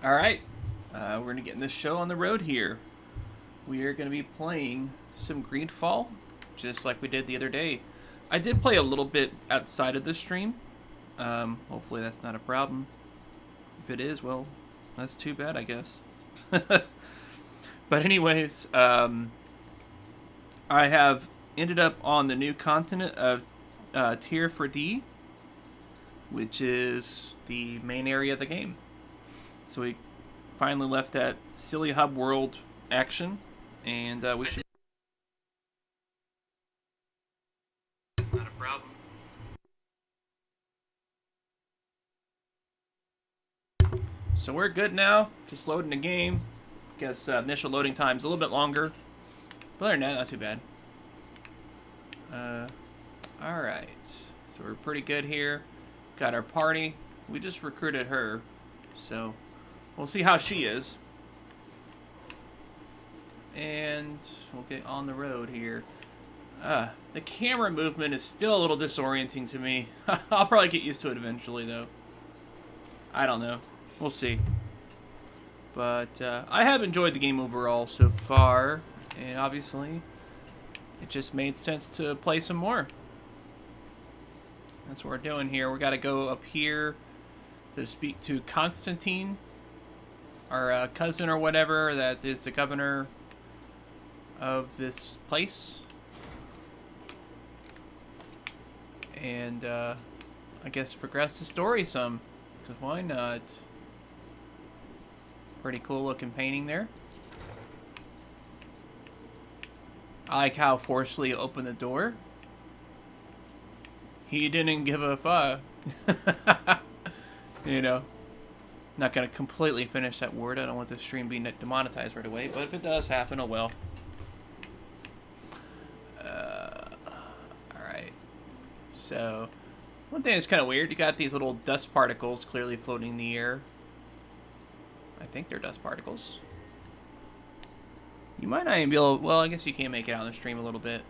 Alright, we're going to get in this show on the road here. We are going to be playing some Greedfall, just like we did the other day. I did play a little bit outside of the stream. Hopefully that's not a problem. If it is, well, that's too bad, I guess. But anyways, I have ended up on the new continent of Tier for D, which is the main area of the game. So we finally left that silly hub world action, and we should. It's not a problem. So we're good now. Just loading the game. Guess initial loading time is a little bit longer, but other than that, not too bad. All right. So we're pretty good here. Got our party. We just recruited her, so we'll see how she is. And we'll get on the road here. The camera movement is still a little disorienting to me. I'll probably get used to it eventually, though. I don't know. We'll see. But I have enjoyed the game overall so far. And obviously, it just made sense to play some more. That's what we're doing here. We got to go up here to speak to Constantine, our cousin or whatever that is the governor of this place. And I guess progress the story some, because why not? Pretty cool looking painting there. I like how forcefully opened the door. He didn't give a fuck. You know. Not going to completely finish that word. I don't want the stream being demonetized right away. But if it does happen, oh well. Alright. So, one thing that's kind of weird. You got these little dust particles clearly floating in the air. I think they're dust particles. You might not even be able... Well, I guess you can make it out on the stream a little bit.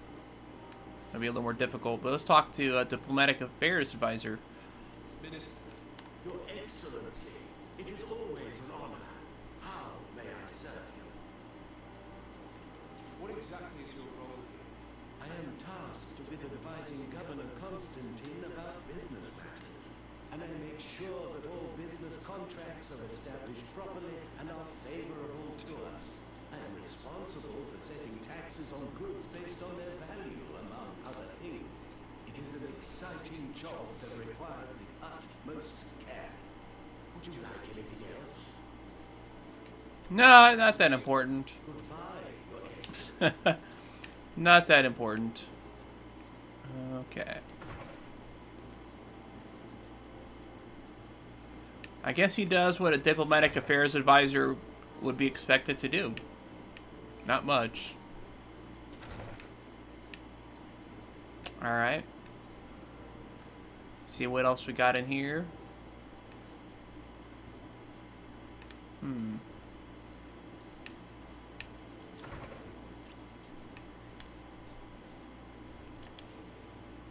It'll be a little more difficult. But let's talk to a Diplomatic Affairs Advisor. Minister, Your Excellency, it is always an honor. How may I serve you? What exactly is your role here? I am tasked with advising Governor Constantine about business matters, and I make sure that all business contracts are established properly and are favorable to us. I am responsible for setting taxes on goods based on their value, among other things. It is an exciting job that requires the utmost care. Would you like anything else? No, not that important. Goodbye, Your Excellency. Not that important. Okay. I guess he does what a Diplomatic Affairs Advisor would be expected to do. Not much. Alright. See what else we got in here.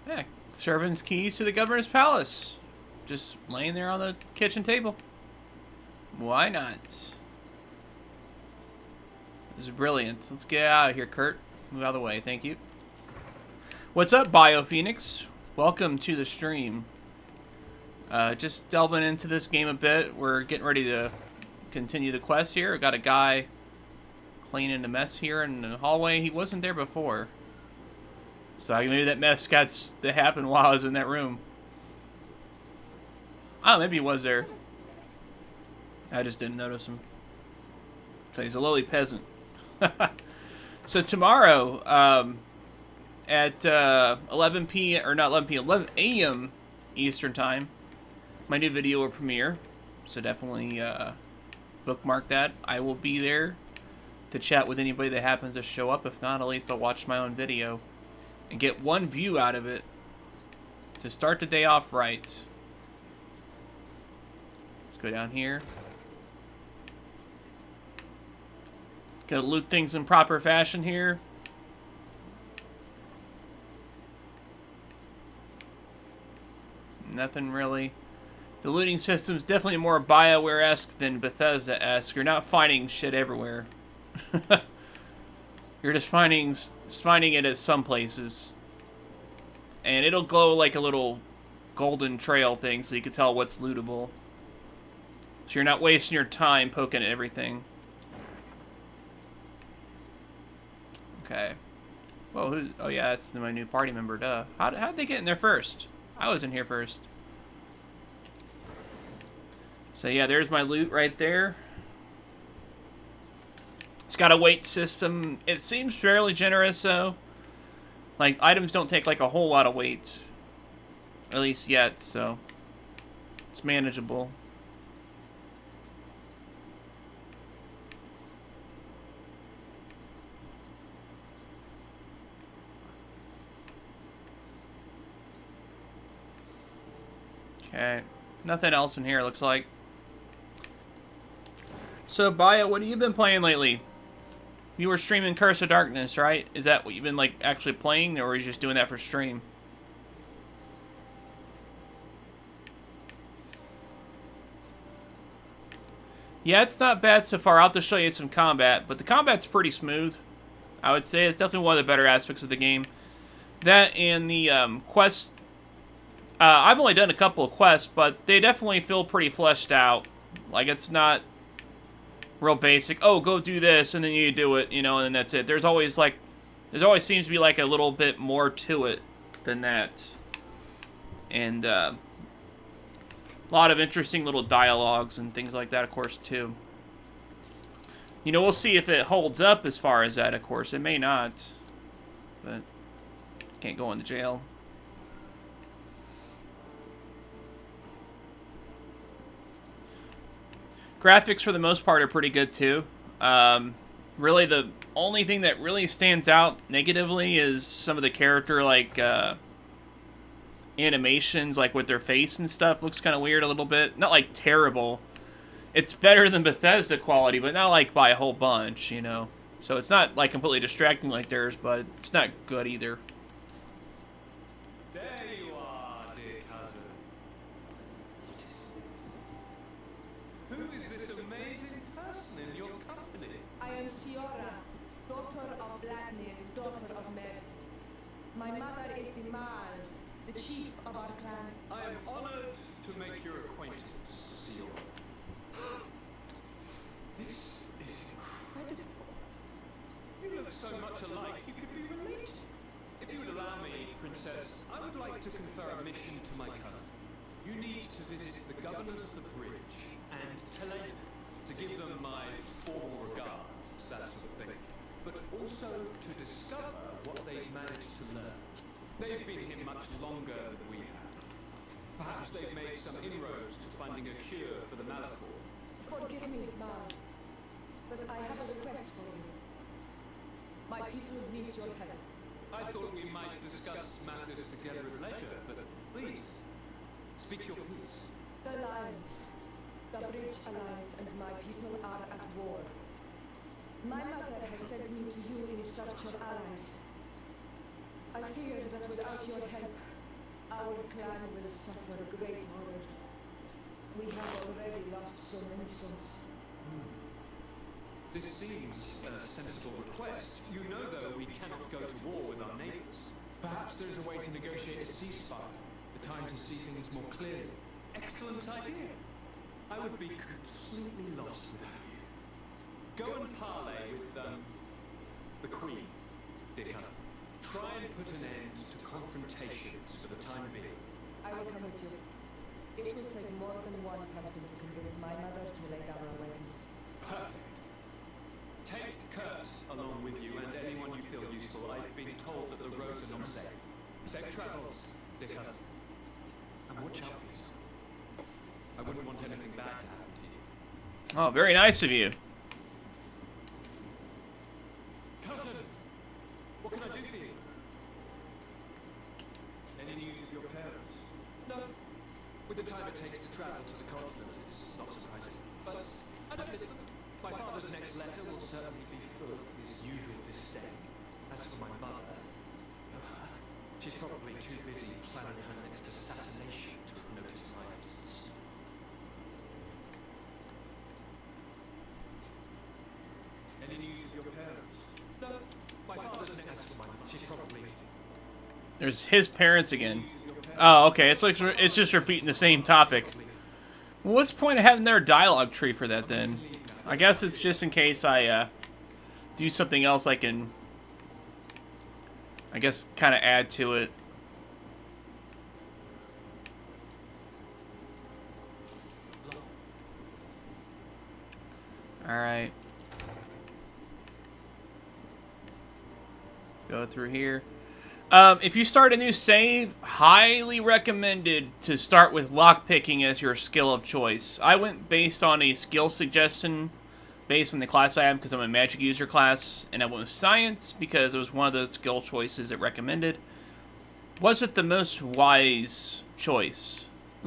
Yeah, servants' keys to the governor's palace. Just laying there on the kitchen table. Why not? This is brilliant. Let's get out of here, Kurt. Move out of the way, thank you. What's up, BioPhoenix? Welcome to the stream. Just delving into this game a bit. We're getting ready to continue the quest here. I got a guy cleaning the mess here in the hallway. He wasn't there before. So maybe that mess that happened while I was in that room. Oh, maybe he was there. I just didn't notice him. Okay, he's a lowly peasant. So tomorrow, at 11 p.m. or not 11 p.m. 11 a.m. Eastern time, my new video will premiere. So definitely bookmark that. I will be there to chat with anybody that happens to show up. If not, at least I'll watch my own video and get one view out of it to start the day off right. Let's go down here. Gotta loot things in proper fashion here. Nothing really The looting system's definitely more BioWare-esque than Bethesda-esque. You're not finding shit everywhere. You're just finding it at some places. And it'll glow like a little golden trail thing so you can tell what's lootable. So you're not wasting your time poking at everything. Okay. Well, oh yeah, that's my new party member, duh. How'd they get in there first? I was in here first. So yeah, there's my loot right there. It's got a weight system. It seems fairly generous, though. Like, items don't take, like, a whole lot of weight. At least yet, so... it's manageable. Okay. Nothing else in here, looks like. So, Baya, what have you been playing lately? You were streaming Curse of Darkness, right? Is that what you've been, like, actually playing, or are you just doing that for stream? Yeah, it's not bad so far. I'll have to show you some combat, but the combat's pretty smooth. I would say it's definitely one of the better aspects of the game. That and the quests. I've only done a couple of quests, but they definitely feel pretty fleshed out. Like, it's not real basic. Oh, go do this, and then you do it, you know, and then that's it. There's always always seems to be like a little bit more to it than that. And a lot of interesting little dialogues and things like that, of course, too. You know, we'll see if it holds up as far as that, of course. It may not. But can't go into jail. Graphics, for the most part, are pretty good, too. Really, the only thing that really stands out negatively is some of the character, like, animations, like, with their face and stuff. Looks kind of weird a little bit. Not, like, terrible. It's better than Bethesda quality, but not, like, by a whole bunch, you know? So it's not, like, completely distracting like theirs, but it's not good either. There you are, dear cousin. What is this? Who is this amazing person in your company? I am Siora, daughter of Vladimir, daughter of Mer. My mother is the Mal, the chief of our clan. I am honored to make your acquaintance, Siora. This is incredible. You look so much alike, you could be related. If you would allow me, Princess, I would like to confer a mission to my cousin. You need to visit the governors of the bridge and Telena to give them my formal regards, that sort of thing. But also to discover what they've managed to learn. They've been here much longer than we have. Perhaps they've made some inroads to finding a cure for the Malachor. Forgive me, Mal, but I have a request for you. My people need your help. I thought we might discuss matters together at leisure, but please, speak your piece. The Alliance, the Bridge Alliance and my people are at war. My mother has sent me to you in search of allies. I fear that without your help, our clan will suffer great horrors. We have already lost so many souls. This seems a sensible request. You know, though, we cannot go to war with our neighbors. Perhaps there is a way to negotiate a ceasefire. The time to see things more clearly. Excellent idea. I would be completely lost without you. Go and parley with the Queen, dear cousin. Try and put an end to confrontations for the time being. I will come with you. It will take more than one person to convince my mother to lay down our weapons. Perfect. Take Kurt along with you and anyone you feel useful. I've been told that the roads are not safe. Safe travels, dear cousin. And watch out for yourself. I wouldn't want anything bad to happen to you. Oh, very nice of you. Cousin! What can I do for you? Any news of your parents? No. With the time it takes to travel to the continent, it's not surprising. But I don't miss them. My father's next letter will certainly be full of his usual disdain. As for my mother, she's probably too busy planning her next assassination to have noticed my absence. for money. She's probably... There's his parents again. Oh, okay. It's like it's just repeating the same topic. Well, what's the point of having their dialogue tree for that then? I guess it's just in case I do something else I can, I guess, kind of add to it. Alright. Let's go through here. If you start a new save, highly recommended to start with lockpicking as your skill of choice. I went based on a skill suggestion based on the class I have because I'm a magic user class, and I went with science because it was one of the skill choices it recommended. Was it the most wise choice?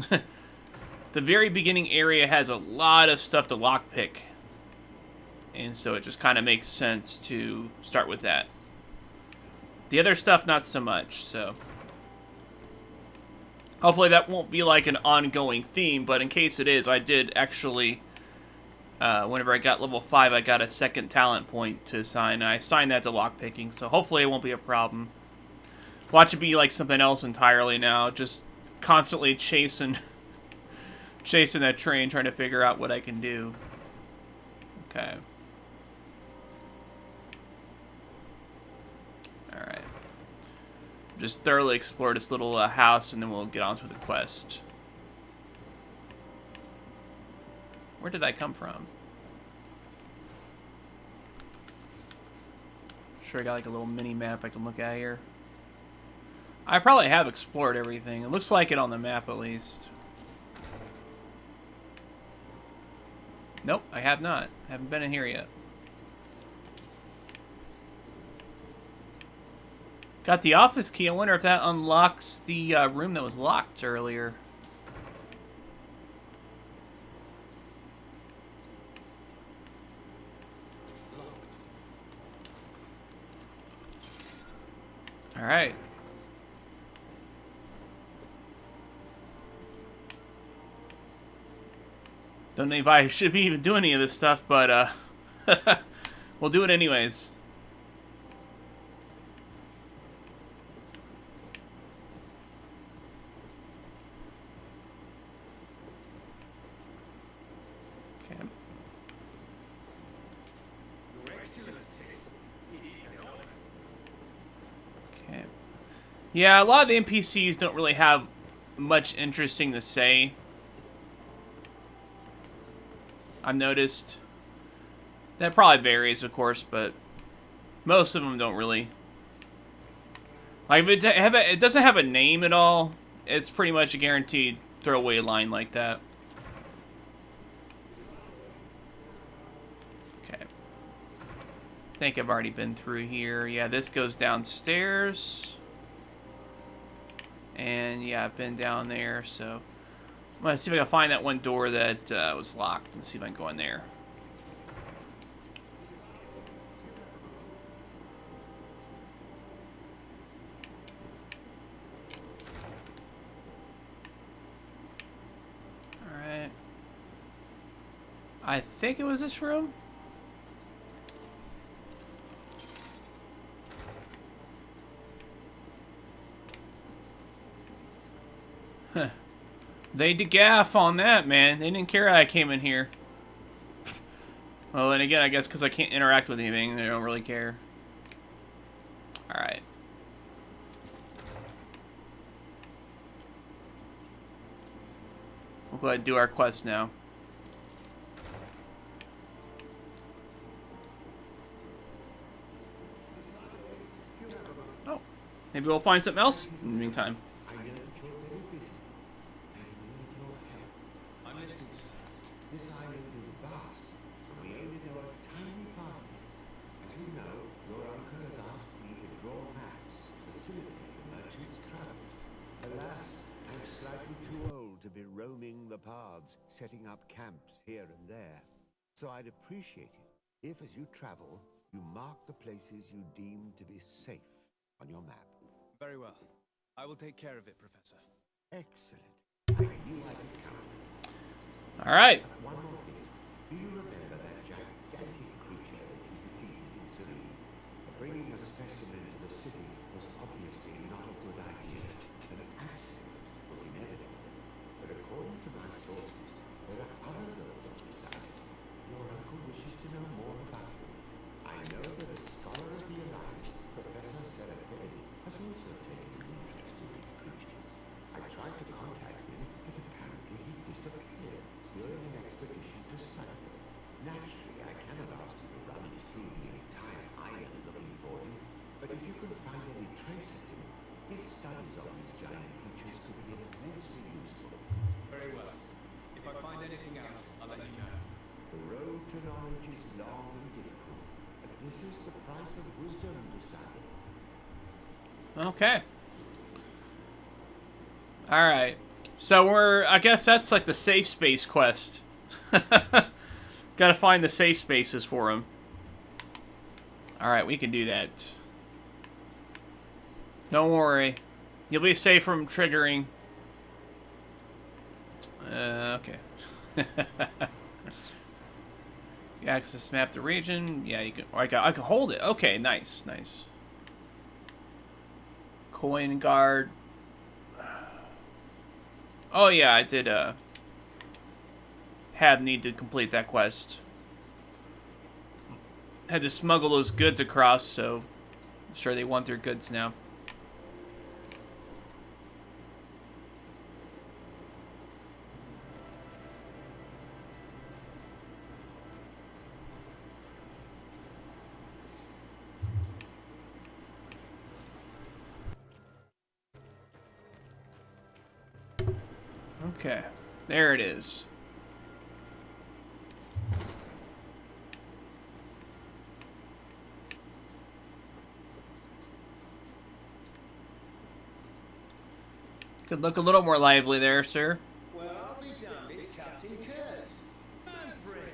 The very beginning area has a lot of stuff to lockpick, and so it just kind of makes sense to start with that. The other stuff, not so much, so... Hopefully that won't be like an ongoing theme, but in case it is, I did actually... whenever I got level 5, I got a second talent point to assign. I assigned that to lockpicking, so hopefully it won't be a problem. Watch it be like something else entirely now, just constantly chasing that train, trying to figure out what I can do. Okay. Alright. Just thoroughly explore this little house, and then we'll get on to the quest. Where did I come from? Sure, I got like a little mini map I can look at here. I probably have explored everything. It looks like it on the map at least. Nope, I have not. Haven't been in here yet. Got the office key. I wonder if that unlocks the room that was locked earlier. Alright. Don't know if I should be even doing any of this stuff, but we'll do it anyways. Okay. Okay. Yeah, a lot of the NPCs don't really have much interesting to say. I've noticed. That probably varies, of course, but most of them don't really. Like, if it doesn't have a name at all, it's pretty much a guaranteed throwaway line like that. Okay. I think I've already been through here. Yeah, this goes downstairs. And yeah, I've been down there, so... I'm going to see if I can find that one door that was locked and see if I can go in there. Alright. I think it was this room. Huh. They degaff on that, man. They didn't care I came in here. Well, then again, I guess because I can't interact with anything, they don't really care. Alright. We'll go ahead and do our quest now. Oh. Maybe we'll find something else in the meantime. This island is vast, and we only know a tiny part of it. As you know, your uncle has asked me to draw maps to facilitate the merchant's travels. Alas, I'm slightly too old to be roaming the paths, setting up camps here and there. So I'd appreciate it if, as you travel, you mark the places you deem to be safe on your map. Very well. I will take care of it, Professor. Excellent. I knew I could count. Alright. One more thing. Do you remember that gigantic creature that you defeated in Serene? Bringing a specimen to the was obviously not a good idea. An accident was inevitable. But according to my sources, there are others of the side. Your uncle wishes to know more about them. I know that a scholar of the Alliance, Professor Serafini, has also taken an interest in these creatures. I tried to contact him, but apparently he disappeared during an expedition to study them. Naturally, I cannot ask you to rummage through the entire island looking for him, but if you can find any trace of him, his studies of these giant creatures could be immensely useful. Very well. If I find anything out, I'll let you know. The road to knowledge is long and difficult, but this is the price of wisdom decided. Okay. Alright. So I guess that's like the safe space quest. Gotta find the safe spaces for him. Alright, we can do that. Don't worry. You'll be safe from triggering. Okay. You access map the region. Yeah, you can. Or I can hold it. Okay, nice, nice. Coin guard. Oh yeah, I did. Need to complete that quest. Had to smuggle those goods across, so I'm sure they want their goods now. Okay, there it is. Could look a little more lively there, sir. Well, I'll be damned, it's Captain Kurt. Manfred.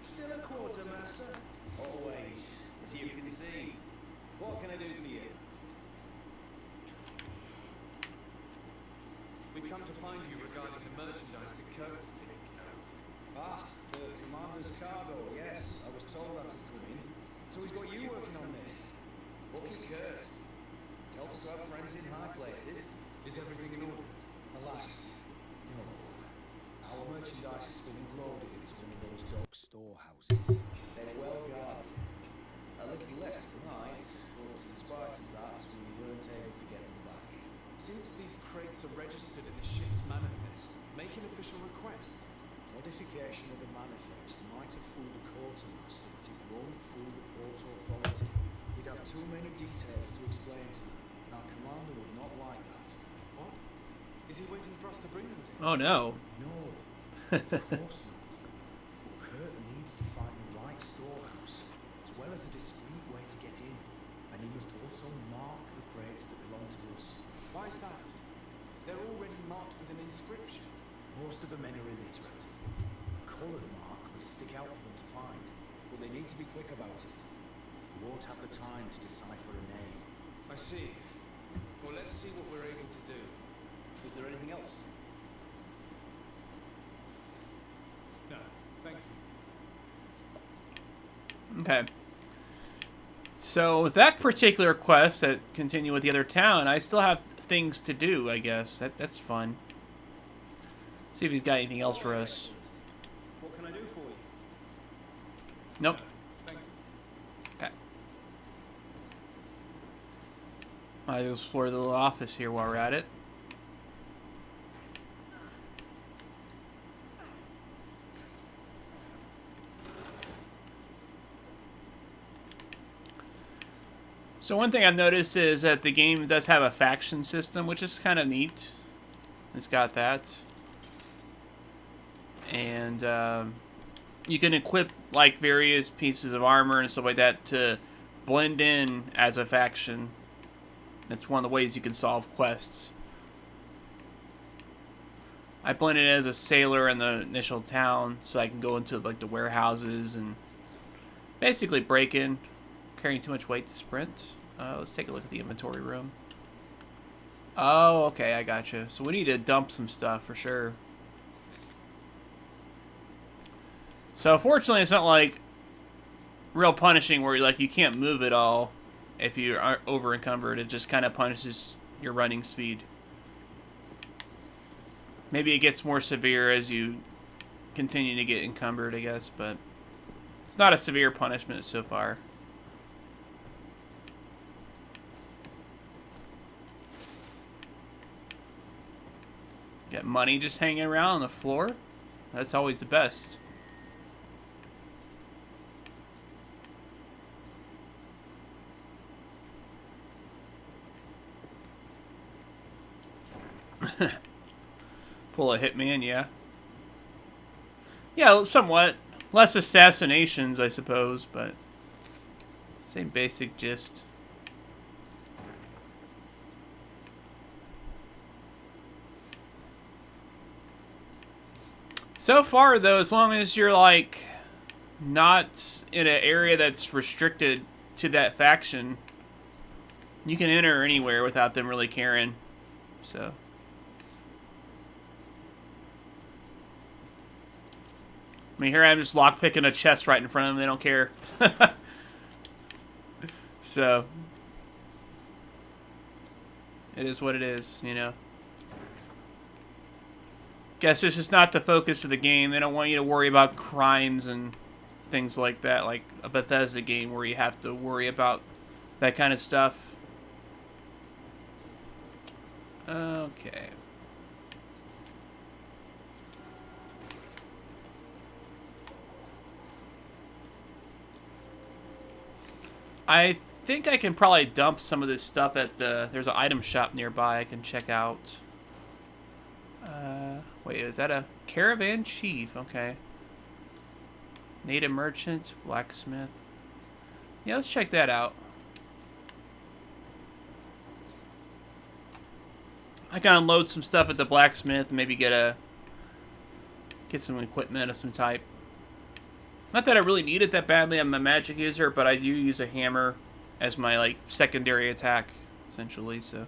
Still a quartermaster? Always, as you can see. What can I do for you? We've come to find you regarding the merchandise that Kurt was thinking of. Ah, the commander's cargo, yes. I was told that had come in. So we've got you working on this. Lucky Kurt. It helps to have friends in high places. Is everything in order? Alas, no. Our merchandise has been unloaded into one of those dock storehouses. They're well guarded. A little less tonight, but in spite of that, we weren't able to get them back. Since these crates are registered in the ship's manifest, make an official request. Modification of the manifest might have fooled the quartermaster, but it won't fool the Port Authority. We'd have too many details to explain to them, and our commander would not like that. What? Is he waiting for us to bring them to him? Oh no. No, of course not. But Kurt needs to find the right storehouse, as well as a discreet way to get in. And he must also mark the crates that belong to us. Why is that? They're already marked with an inscription. Most of the men are illiterate. A coloured mark will stick out for them to find, but they need to be quick about it. We won't have the time to decipher a name. I see. Well, let's see what we're able to do. Is there anything else? No, thank you. Okay. So with that particular quest that continue with the other town, I still have things to do, I guess. That's fun. Let's see if he's got anything else for us. What can I do for you? Nope. Thank you. Okay. I'll explore the little office here while we're at it. So one thing I've noticed is that the game does have a faction system, which is kind of neat. It's got that. And you can equip like various pieces of armor and stuff like that to blend in as a faction. That's one of the ways you can solve quests. I blended as a sailor in the initial town, so I can go into like the warehouses and basically break in. Carrying too much weight to sprint. Let's take a look at the inventory room. Oh, okay, I gotcha. So we need to dump some stuff for sure. So fortunately, it's not like real punishing where like you can't move it all. if you are over encumbered. It just kind of punishes your running speed. Maybe it gets more severe as you continue to get encumbered, I guess, but it's not a severe punishment so far. Got money just hanging around on the floor. That's always the best. Pull a hitman, yeah. Yeah, somewhat. Less assassinations, I suppose, but same basic gist. So far, though, as long as you're, like, not in an area that's restricted to that faction, you can enter anywhere without them really caring. So. I mean, here I am just lockpicking a chest right in front of them. They don't care. So. It is what it is, you know. Guess it's just not the focus of the game. They don't want you to worry about crimes and things like that, like a Bethesda game where you have to worry about that kind of stuff. Okay. I think I can probably dump some of this stuff at the... There's an item shop nearby I can check out. Wait, is that a caravan chief? Okay. Native merchant, blacksmith. Yeah, let's check that out. I can unload some stuff at the blacksmith and maybe get some equipment of some type. Not that I really need it that badly. I'm a magic user, but I do use a hammer as my like secondary attack, essentially. So.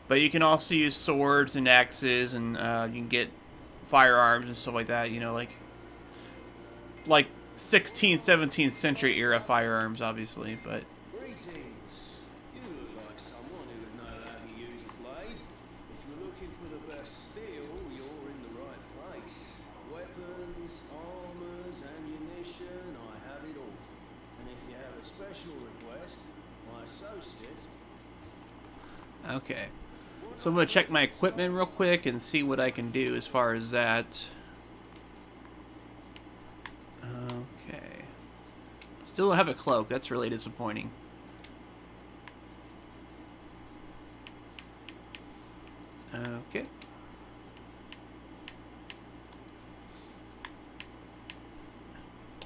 But you can also use swords and axes, and you can get firearms and stuff like that. You know, like 16th, 17th century era firearms, obviously. But Greetings. You look like someone who would know how to use a blade. If you're looking for the best steel, you're in the right place. Weapons, armors, ammunition, I have it all. And if you have a special request, my associate. okay. So I'm going to check my equipment real quick and see what I can do as far as that. Okay. Still don't have a cloak. That's really disappointing. Okay.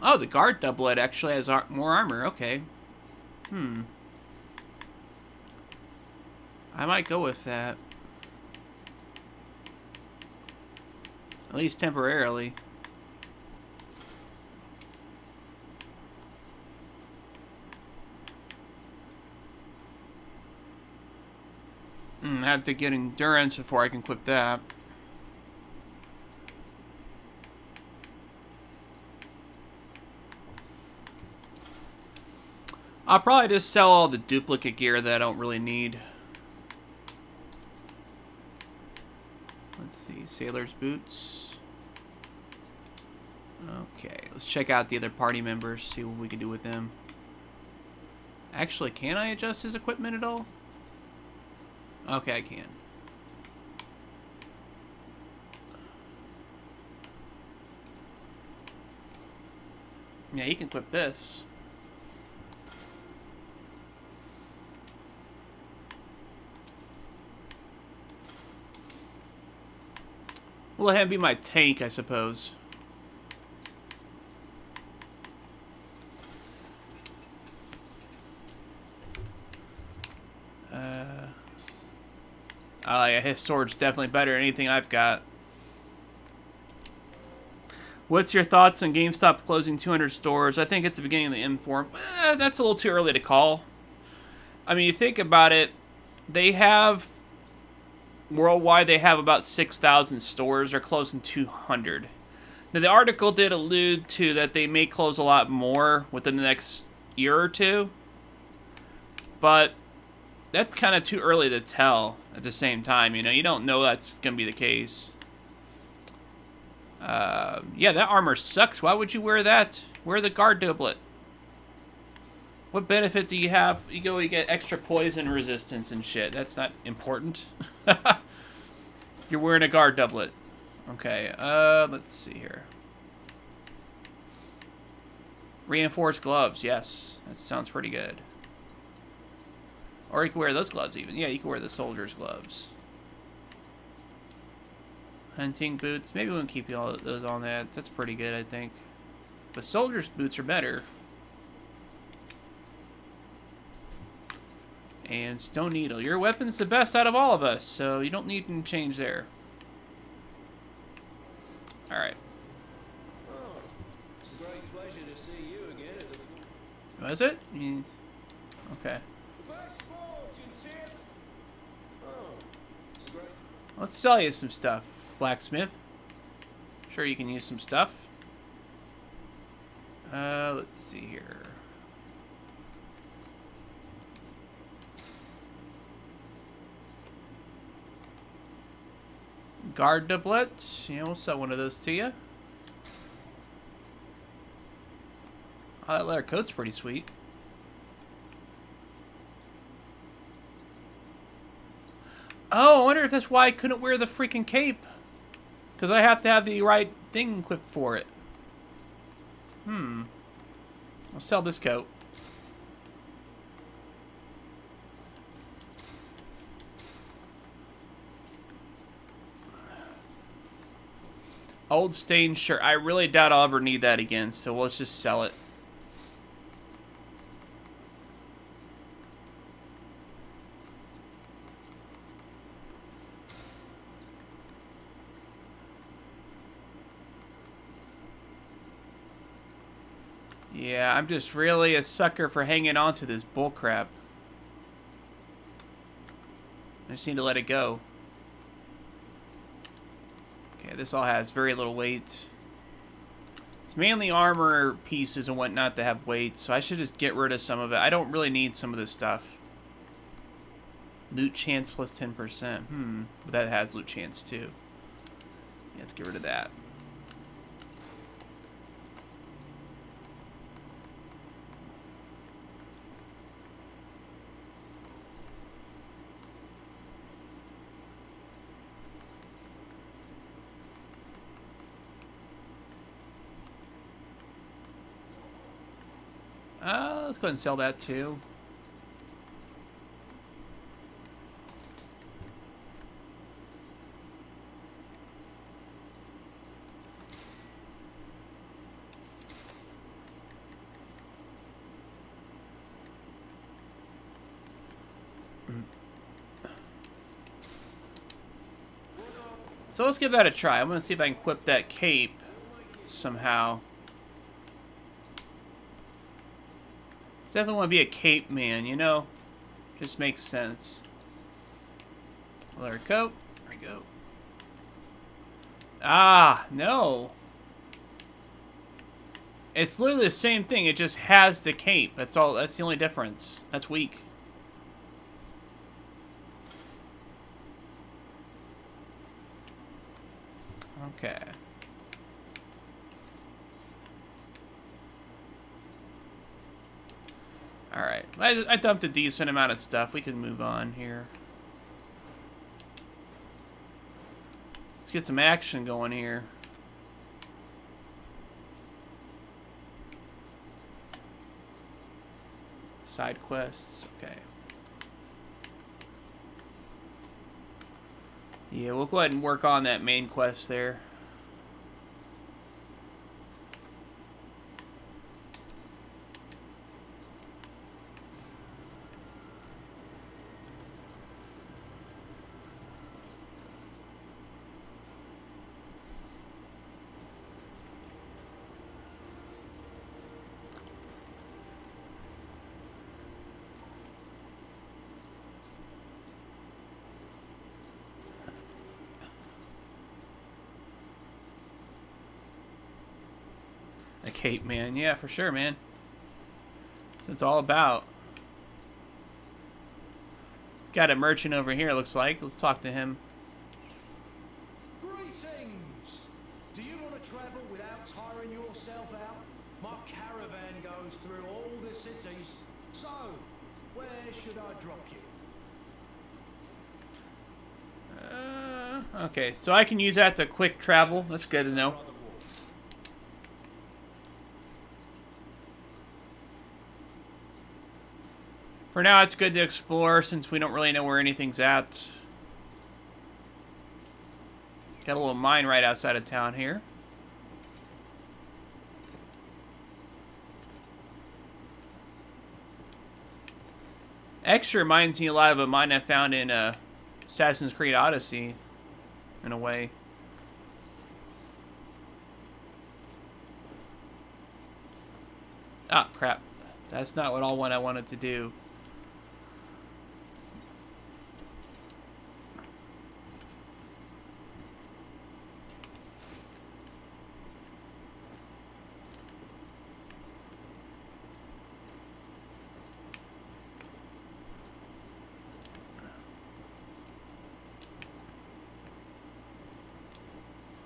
Oh, the guard doublet actually has more armor. Okay. I might go with that. At least temporarily. I have to get endurance before I can equip that. I'll probably just sell all the duplicate gear that I don't really need. Let's see, sailor's boots. Okay, let's check out the other party members, see what we can do with them. Actually, can I adjust his equipment at all? Okay, I can. Yeah, you can equip this. We'll let him be my tank, I suppose. Oh yeah, his sword's definitely better than anything I've got. What's your thoughts on GameStop closing 200 stores? I think it's the beginning of the M4. That's a little too early to call. I mean, you think about it, they have... Worldwide, they have about 6,000 stores. They're closing 200. Now, the article did allude to that they may close a lot more within the next, year or two. But that's kind of too early to tell at the same time. You know, you don't know that's going to be the case. Yeah, that armor sucks. Why would you wear that? Wear the guard doublet. What benefit do you have? You get extra poison resistance and shit. That's not important. You're wearing a guard doublet. Okay, let's see here. Reinforced gloves, yes. That sounds pretty good. Or you can wear those gloves even. Yeah, you can wear the soldier's gloves. Hunting boots. Maybe we won't keep all those on that. That's pretty good, I think. But soldier's boots are better. And Stone Needle. Your weapon's the best out of all of us, so you don't need to change there. Alright. Oh, it's a great pleasure to see you again at the... Was it? Okay. Fast fortunes here. Oh, it's a great... Let's sell you some stuff, blacksmith. Sure, you can use some stuff. Let's see here. Guard doublet. Yeah, we'll sell one of those to you. Oh, that leather coat's pretty sweet. Oh, I wonder if that's why I couldn't wear the freaking cape. Because I have to have the right thing equipped for it. I'll sell this coat. Old stained shirt. I really doubt I'll ever need that again, so let's just sell it. Yeah, I'm just really a sucker for hanging on to this bullcrap. I just need to let it go. Okay, this all has very little weight. It's mainly armor pieces and whatnot that have weight, so I should just get rid of some of it. I don't really need some of this stuff. Loot chance plus 10%. But that has loot chance too. Yeah, let's get rid of that. Let's go ahead and sell that too. So let's give that a try. I'm going to see if I can equip that cape somehow. Definitely want to be a cape man, you know? Just makes sense. Leather coat. There we go. Ah, no. It's literally the same thing. It just has the cape. That's all. That's the only difference. That's weak. Okay. Alright, I dumped a decent amount of stuff. We can move on here. Let's get some action going here. Side quests, okay. Yeah, we'll go ahead and work on that main quest there. A cape, man. Yeah, for sure, man. it's all about. Got a merchant over here, looks like. Let's talk to him. Greetings! Do you want to travel without tiring yourself out? My caravan goes through all the cities. So, where should I drop you? Okay, so I can use that to quick travel. That's good to know. For now, it's good to explore since we don't really know where anything's at. Got a little mine right outside of town here. Actually reminds me a lot of a mine I found in Assassin's Creed Odyssey, in a way. Ah, crap. That's not what I wanted to do.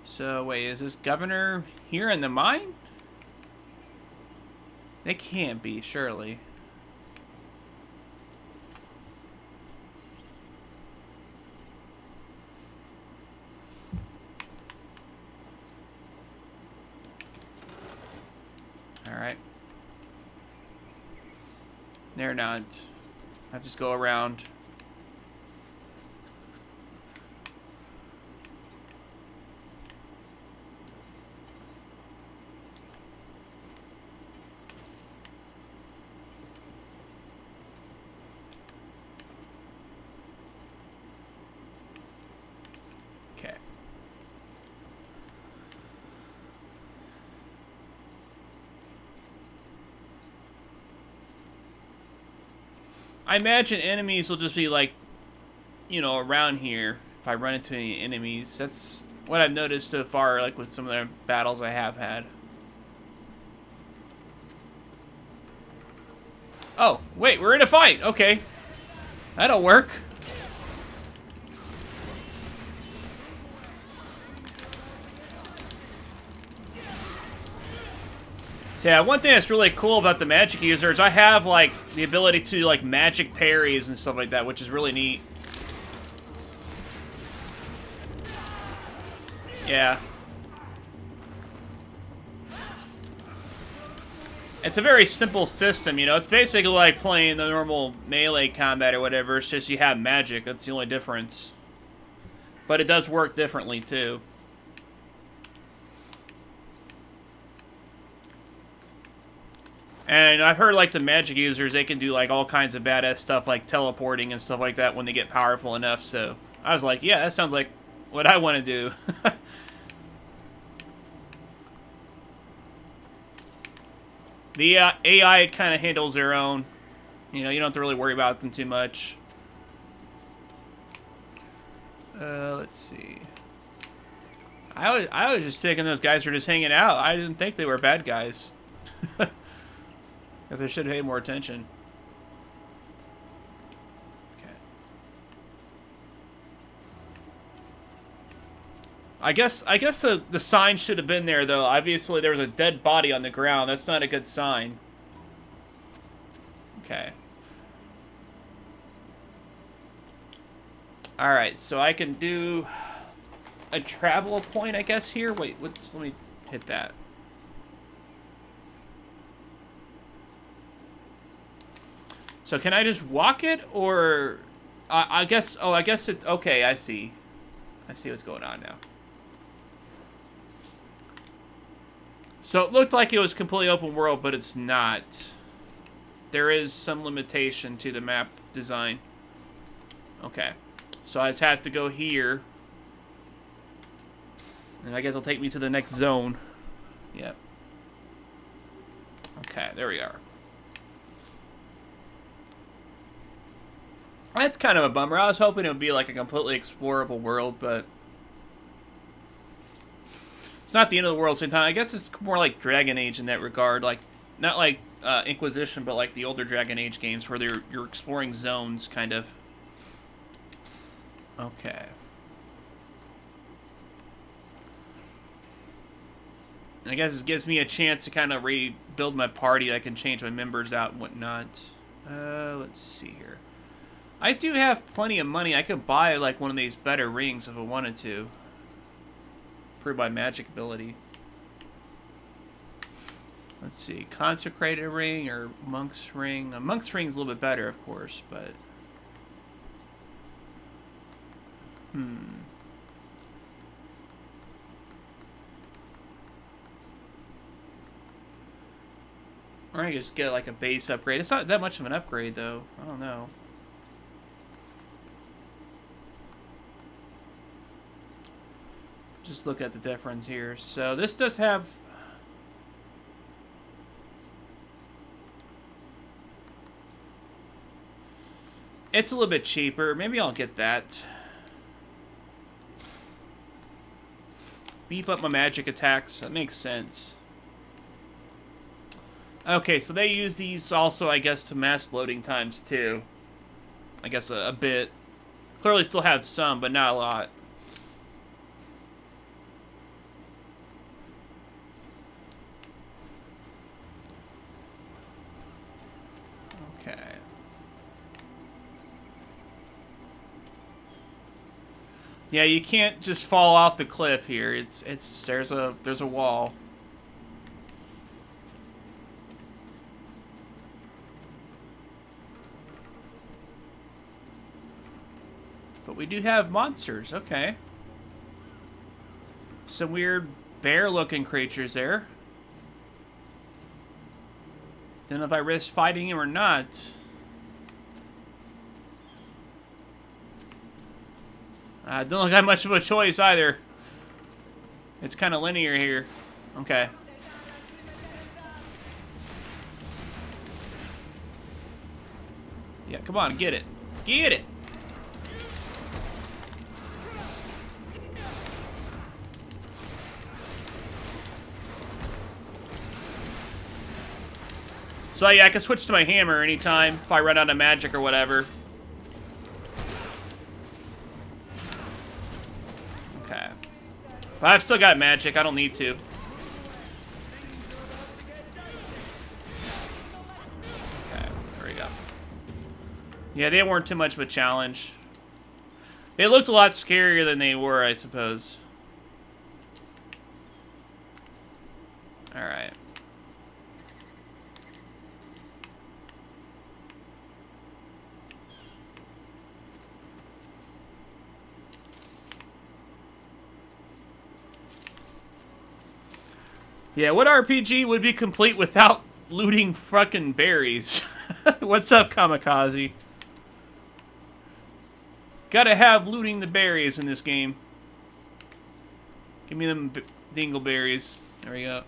So, wait, is this governor here in the mine? It can't be, surely. Alright. They're not. I just go around. Okay. I imagine enemies will just be like, you know, around here if I run into any enemies. That's what I've noticed so far, like with some of the battles I have had. Oh, wait, we're in a fight. Okay. That'll work. So yeah, one thing that's really cool about the magic user is I have, like, the ability to, like, magic parries and stuff like that, which is really neat. Yeah. It's a very simple system, you know? It's basically like playing the normal melee combat or whatever, it's just you have magic, that's the only difference. But it does work differently, too. And I've heard, like, the magic users, they can do, like, all kinds of badass stuff, like teleporting and stuff like that when they get powerful enough, so I was like, yeah, that sounds like what I want to do. The AI kind of handles their own. You know, you don't have to really worry about them too much. Let's see. I was just thinking those guys were just hanging out. I didn't think they were bad guys. If they should pay more attention. Okay. I guess the sign should have been there, though. Obviously, there was a dead body on the ground. That's not a good sign. Okay. Alright, so I can do a travel point, I guess, here. Wait, let me hit that. So can I just walk it, or... I guess... Oh, I guess it... Okay, I see. I see what's going on now. So it looked like it was completely open world, but it's not. There is some limitation to the map design. Okay. So I just have to go here. And I guess it'll take me to the next zone. Yep. Okay, there we are. That's kind of a bummer. I was hoping it would be like a completely explorable world, but... It's not the end of the world same time. I guess it's more like Dragon Age in that regard. Like, not like Inquisition, but like the older Dragon Age games where you're exploring zones, kind of. Okay. And I guess it gives me a chance to kind of rebuild my party. I can change my members out and whatnot. Let's see here. I do have plenty of money. I could buy like one of these better rings if I wanted to. Improve my magic ability. Let's see. Consecrated ring or monk's ring. A monk's ring is a little bit better, of course, but... Or I just get like a base upgrade. It's not that much of an upgrade, though. I don't know. Just look at the difference here. So this does have... It's a little bit cheaper. Maybe I'll get that. Beef up my magic attacks. That makes sense. Okay, so they use these also, I guess, to mask loading times, too. I guess a bit. Clearly still have some, but not a lot. Okay. Yeah, you can't just fall off the cliff here. There's a wall. But we do have monsters, okay. Some weird bear-looking creatures there. Don't know if I risk fighting him or not. I don't have much of a choice either. It's kind of linear here. Okay. Yeah, come on, get it. Get it! So yeah, I can switch to my hammer anytime if I run out of magic or whatever. Okay. But I've still got magic, I don't need to. Okay, there we go. Yeah, they weren't too much of a challenge. They looked a lot scarier than they were, I suppose. Alright. Yeah, what RPG would be complete without looting fucking berries? What's up, Kamikaze? Gotta have looting the berries in this game. Give me them dingleberries. There we go.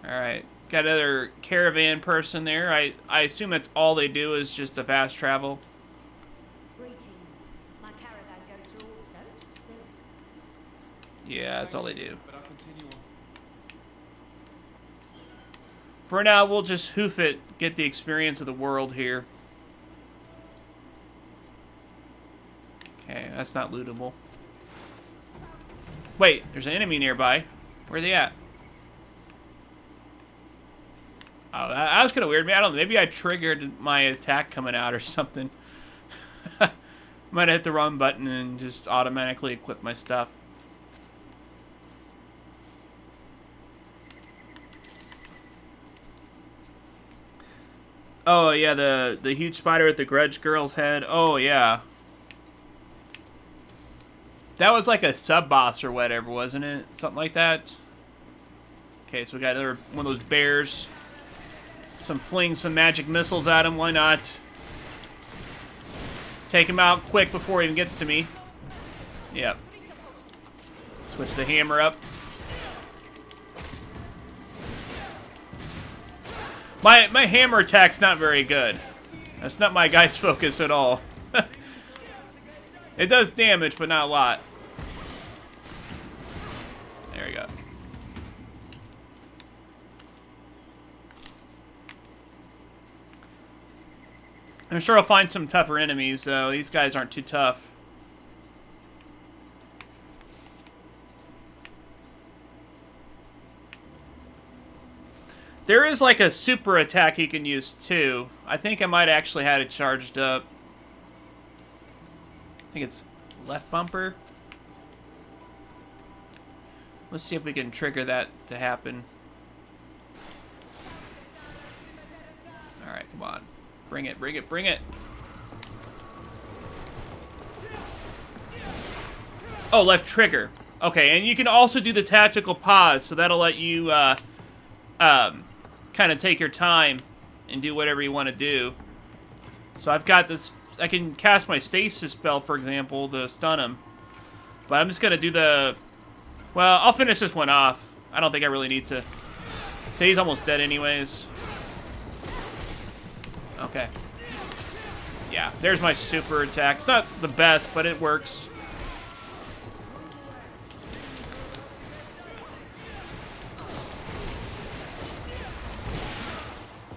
Alright. Got another caravan person there. I assume that's all they do is just a fast travel. My caravan goes through also. Yeah, that's all they do. But I'll continue on. For now, we'll just hoof it, get the experience of the world here. Okay, that's not lootable. Wait, there's an enemy nearby. Where are they at? Oh, that was kind of weird. I don't know. Maybe I triggered my attack coming out or something. Might have hit the wrong button and just automatically equip my stuff. Oh, yeah, the huge spider with the grudge girl's head. Oh, yeah. That was like a sub-boss or whatever, wasn't it? Something like that. Okay, so we got another one of those bears. Fling some magic missiles at him. Why not? Take him out quick before he even gets to me. Yep. Switch the hammer up. My hammer attack's not very good. That's not my guy's focus at all. It does damage, but not a lot. There we go. I'm sure I'll find some tougher enemies, though. These guys aren't too tough. There is like a super attack you can use, too. I think I might actually had it charged up. I think it's left bumper. Let's see if we can trigger that to happen. Alright, come on. Bring it, bring it, bring it. Oh, left trigger. Okay, and you can also do the tactical pause, so that'll let you kind of take your time and do whatever you want to do. So I've got this. I can cast my stasis spell, for example, to stun him. But I'm just going to do the... Well, I'll finish this one off. I don't think I really need to. He's almost dead anyways. Okay. Yeah, there's my super attack. It's not the best, but it works.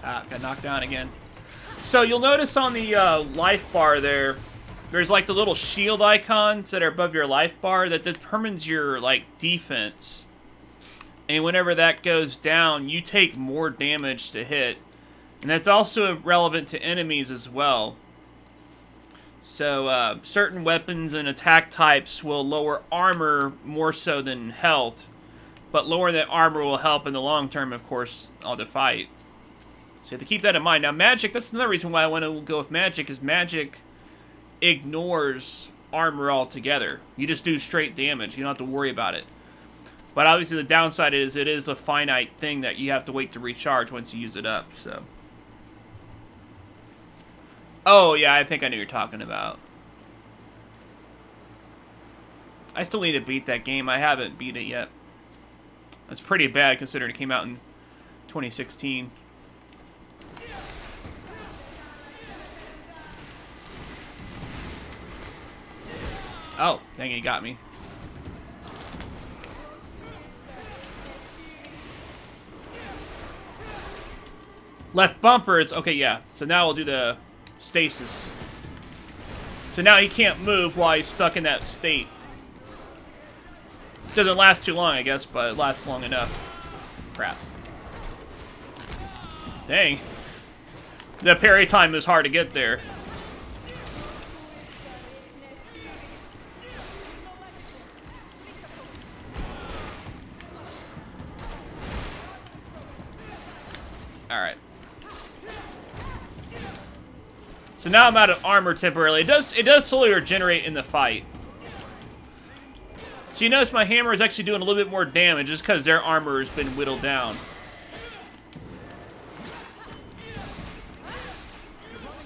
Ah, got knocked down again. So you'll notice on the life bar there's like the little shield icons that are above your life bar that determines your like defense. And whenever that goes down, you take more damage to hit. And that's also relevant to enemies as well. So certain weapons and attack types will lower armor more so than health. But lowering that armor will help in the long term, of course, on the fight. So you have to keep that in mind. Now, magic, that's another reason why I want to go with magic, is magic ignores armor altogether. You just do straight damage. You don't have to worry about it. But obviously the downside is it is a finite thing that you have to wait to recharge once you use it up, so. Oh, yeah, I think I knew what you're talking about. I still need to beat that game. I haven't beat it yet. That's pretty bad considering it came out in 2016. Oh, dang it, he got me. Left bumper is... Okay, yeah. So now we'll do the stasis. So now he can't move while he's stuck in that state. Doesn't last too long, I guess, but it lasts long enough. Crap. Dang. The parry time is hard to get there. Alright. So now I'm out of armor temporarily. It does slowly regenerate in the fight. So you notice my hammer is actually doing a little bit more damage just because their armor has been whittled down.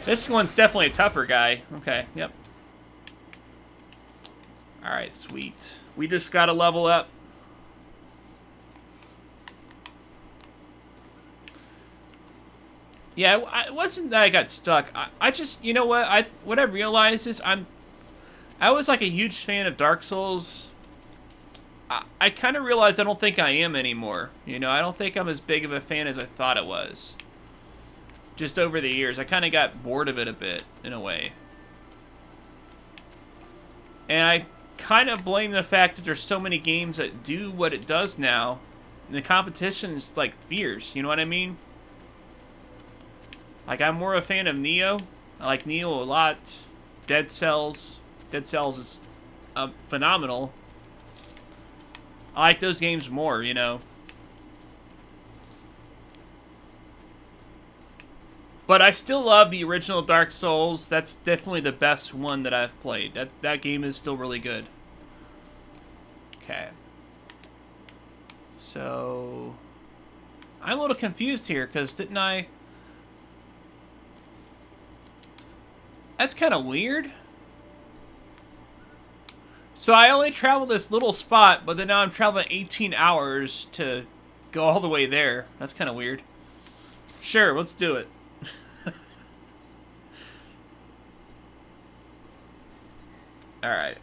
This one's definitely a tougher guy. Okay, yep. Alright, sweet. We just gotta level up. Yeah, it wasn't that I got stuck. I just, you know what? What I realized is I was like a huge fan of Dark Souls. I kind of realized I don't think I am anymore. You know, I don't think I'm as big of a fan as I thought it was. Just over the years, I kind of got bored of it a bit, in a way. And I kind of blame the fact that there's so many games that do what it does now. And the competition's like fierce, you know what I mean? Like, I'm more a fan of Neo. I like Neo a lot. Dead Cells. Dead Cells is phenomenal. I like those games more, you know. But I still love the original Dark Souls. That's definitely the best one that I've played. That game is still really good. Okay. So... I'm a little confused here, because didn't I... That's kind of weird. So I only traveled this little spot, but then now I'm traveling 18 hours to go all the way there. That's kind of weird. Sure, let's do it. Alright.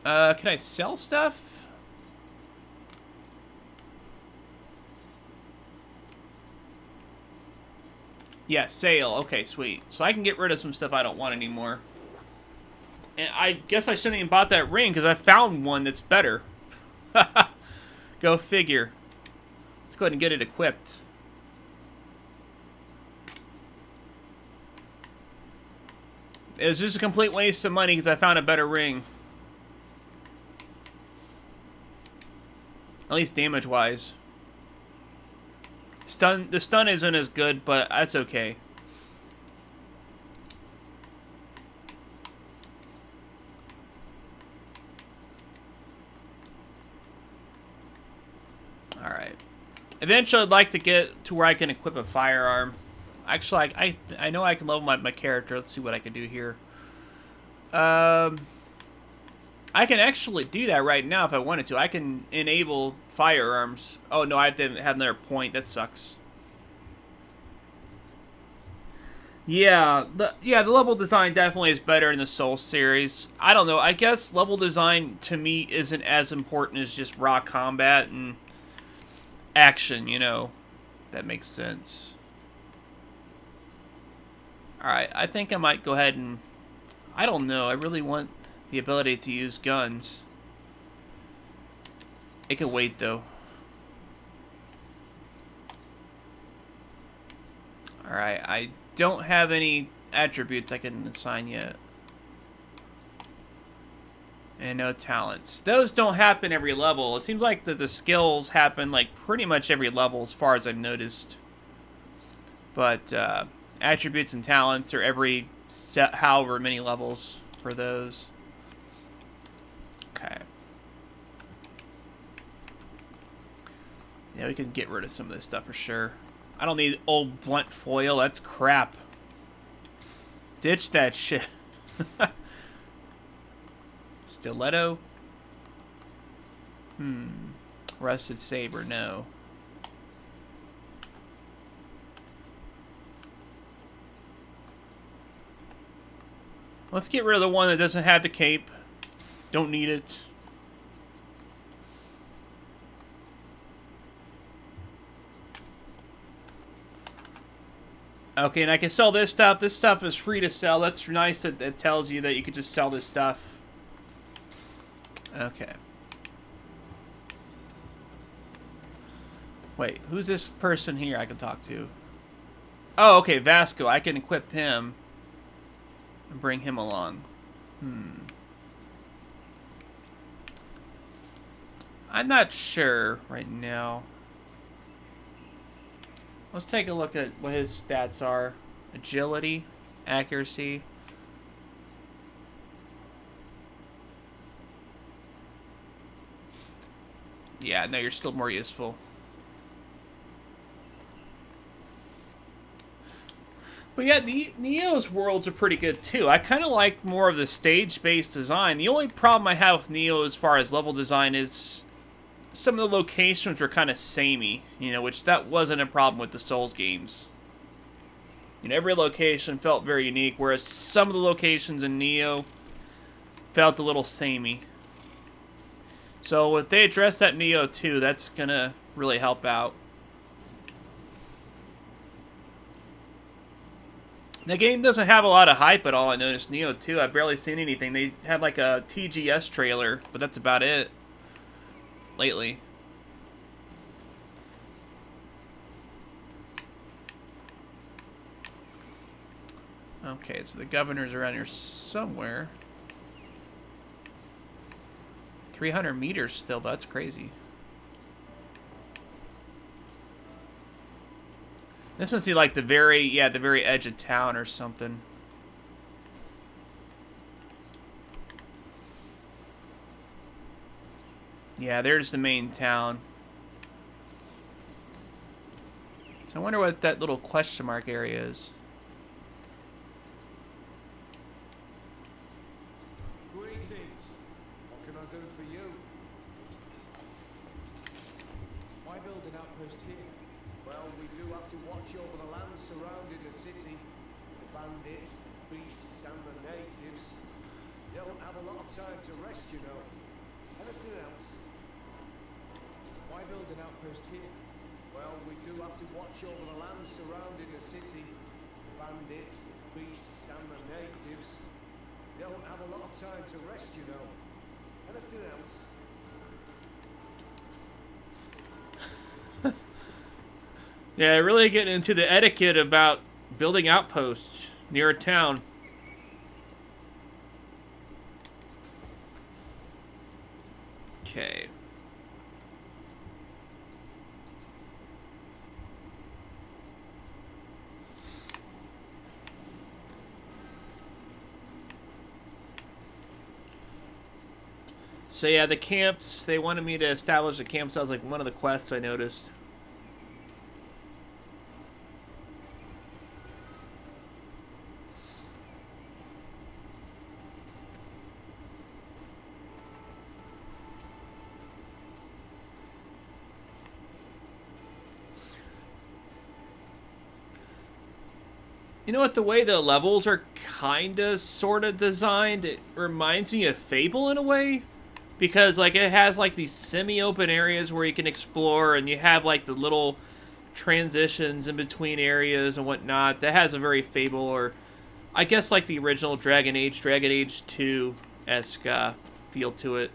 Can I sell stuff? Yeah, sale. Okay, sweet. So I can get rid of some stuff I don't want anymore. And I guess I shouldn't even bought that ring because I found one that's better. Go figure. Let's go ahead and get it equipped. It was just a complete waste of money because I found a better ring. At least damage-wise. The stun isn't as good, but that's okay. Alright. Eventually, I'd like to get to where I can equip a firearm. Actually, I know I can level my character. Let's see what I can do here. I can actually do that right now if I wanted to. I can enable firearms. Oh, no, I have to have another point. That sucks. Yeah, the level design definitely is better in the Soul series. I don't know. I guess level design to me isn't as important as just raw combat and action, you know. That makes sense. Alright, I think I might go ahead and... I don't know. I really want the ability to use guns. It can wait, though. Alright, I don't have any attributes I can assign yet. And no talents. Those don't happen every level. It seems like the skills happen like pretty much every level as far as I've noticed. But attributes and talents are every however many levels for those. Okay. Yeah, we can get rid of some of this stuff for sure. I don't need old blunt foil. That's crap. Ditch that shit. Stiletto. Rusted saber, no. Let's get rid of the one that doesn't have the cape. Don't need it. Okay, and I can sell this stuff. This stuff is free to sell. That's nice that it tells you that you could just sell this stuff. Okay. Wait, who's this person here I can talk to? Oh, okay, Vasco. I can equip him and bring him along. I'm not sure right now. Let's take a look at what his stats are. Agility, accuracy. Yeah, no, you're still more useful. But yeah, Neo's worlds are pretty good too. I kind of like more of the stage-based design. The only problem I have with Neo as far as level design is some of the locations are kind of samey, you know, which that wasn't a problem with the Souls games. You know, every location felt very unique, whereas some of the locations in Neo felt a little samey. So if they address that Neo too, that's gonna really help out. The game doesn't have a lot of hype at all, I noticed. Neo 2, I've barely seen anything. They had like a TGS trailer, but that's about it. Lately. Okay, so the governor's around here somewhere. 300 meters still, that's crazy. This must be like the very edge of town or something. Yeah, there's the main town. So I wonder what that little question mark area is. Greetings. What can I do for you? Why build an outpost here? Well, we do have to watch over the lands surrounding the city. bandits, the beasts, and the natives. They don't have a lot of time to rest, you know. Anything else? Why build an outpost here? Well, we do have to watch over the land surrounding the city. The bandits, the beasts, and the natives. They don't have a lot of time to rest, you know. Anything else? Yeah, really getting into the etiquette about building outposts near a town. Okay. So yeah, the camps, they wanted me to establish the camps. That was like one of the quests I noticed. You know what, the way the levels are kinda sorta designed, it reminds me of Fable in a way. Because like it has like these semi-open areas where you can explore, and you have like the little transitions in between areas and whatnot. That has a very Fable, or I guess like the original Dragon Age 2-esque feel to it.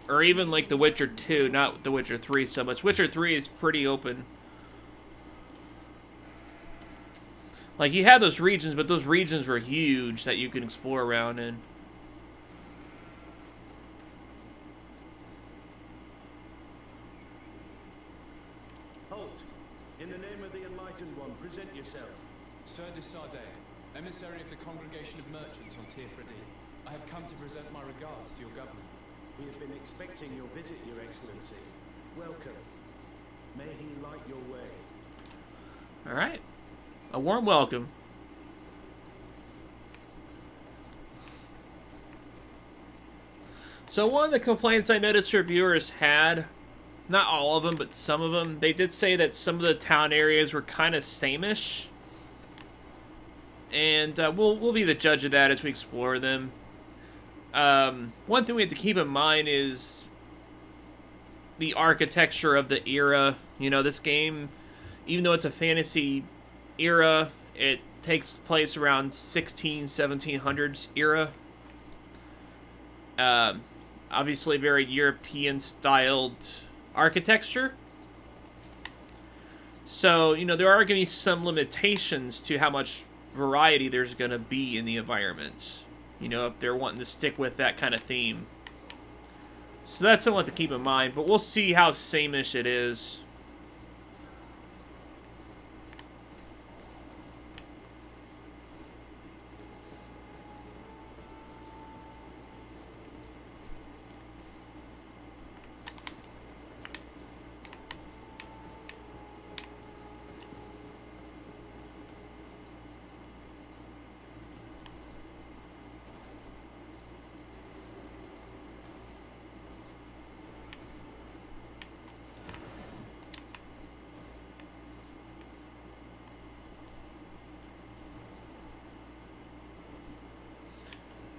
Or even like The Witcher 2, not The Witcher 3 so much. Witcher 3 is pretty open. Like, you have those regions, but those regions were huge that you can explore around in. Halt! In the name of the Enlightened One, present yourself. Sir de Sardet, emissary of the Congregation of Merchants on Tirfredi. I have come to present my regards to your governor. We have been expecting your visit, Your Excellency. Welcome. May he light your way. Alright. A warm welcome. So one of the complaints I noticed reviewers had, not all of them, but some of them, they did say that some of the town areas were kind of same-ish. And we'll be the judge of that as we explore them. One thing we have to keep in mind is the architecture of the era. You know, this game, even though it's a fantasy era, it takes place around 1700s era. Obviously very European styled architecture. So, you know, there are going to be some limitations to how much variety there's going to be in the environments. You know, if they're wanting to stick with that kind of theme. So that's something to keep in mind, but we'll see how same-ish it is.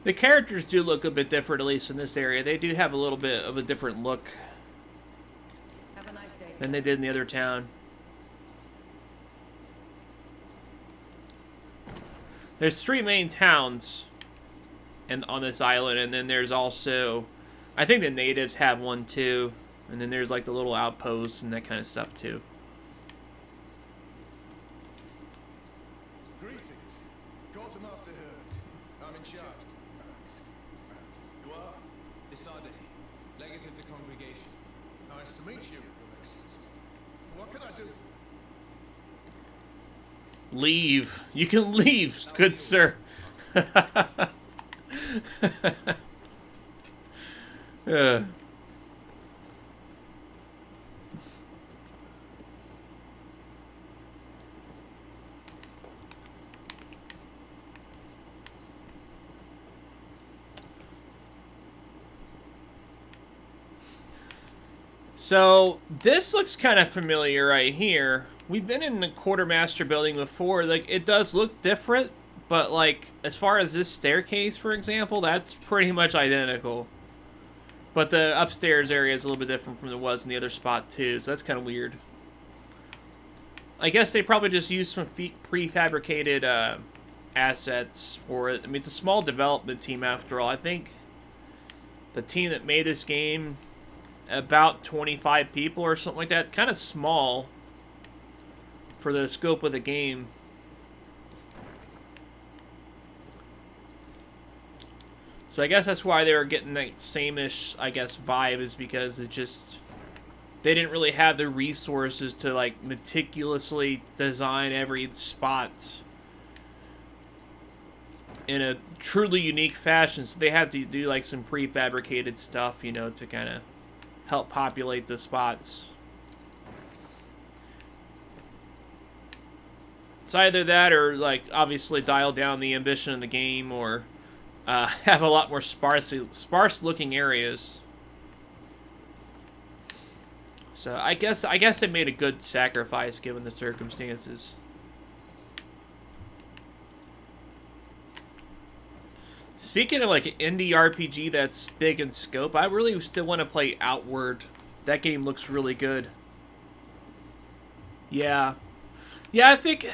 The characters do look a bit different, at least in this area. They do have a little bit of a different look Have a nice day. than they did in the other town. There's 3 main towns on this island, and then there's also, I think the natives have one too, and then there's like the little outposts and that kind of stuff too. Greetings. Quartermaster Herbert. I'm in charge. You are? De Sardet, legate of the congregation. Nice to meet you, Your Excellency. What can I do? Leave. You can leave, good sir. So this looks kind of familiar right here. We've been in the quartermaster building before. Like, it does look different, but like as far as this staircase, for example, that's pretty much identical. But the upstairs area is a little bit different from it was in the other spot too, so that's kind of weird. I guess they probably just used some prefabricated assets for it. I mean, it's a small development team after all. I think the team that made this game, about 25 people or something like that. Kind of small for the scope of the game. So I guess that's why they were getting that same-ish, I guess, vibe, is because it just... they didn't really have the resources to, like, meticulously design every spot in a truly unique fashion. So they had to do, like, some prefabricated stuff, you know, to kind of help populate the spots. It's either that or, like, obviously dial down the ambition of the game, or have a lot more sparse-looking areas. So I guess they made a good sacrifice given the circumstances. Speaking of like an indie RPG that's big in scope, I really still want to play Outward. That game looks really good. Yeah. Yeah, I think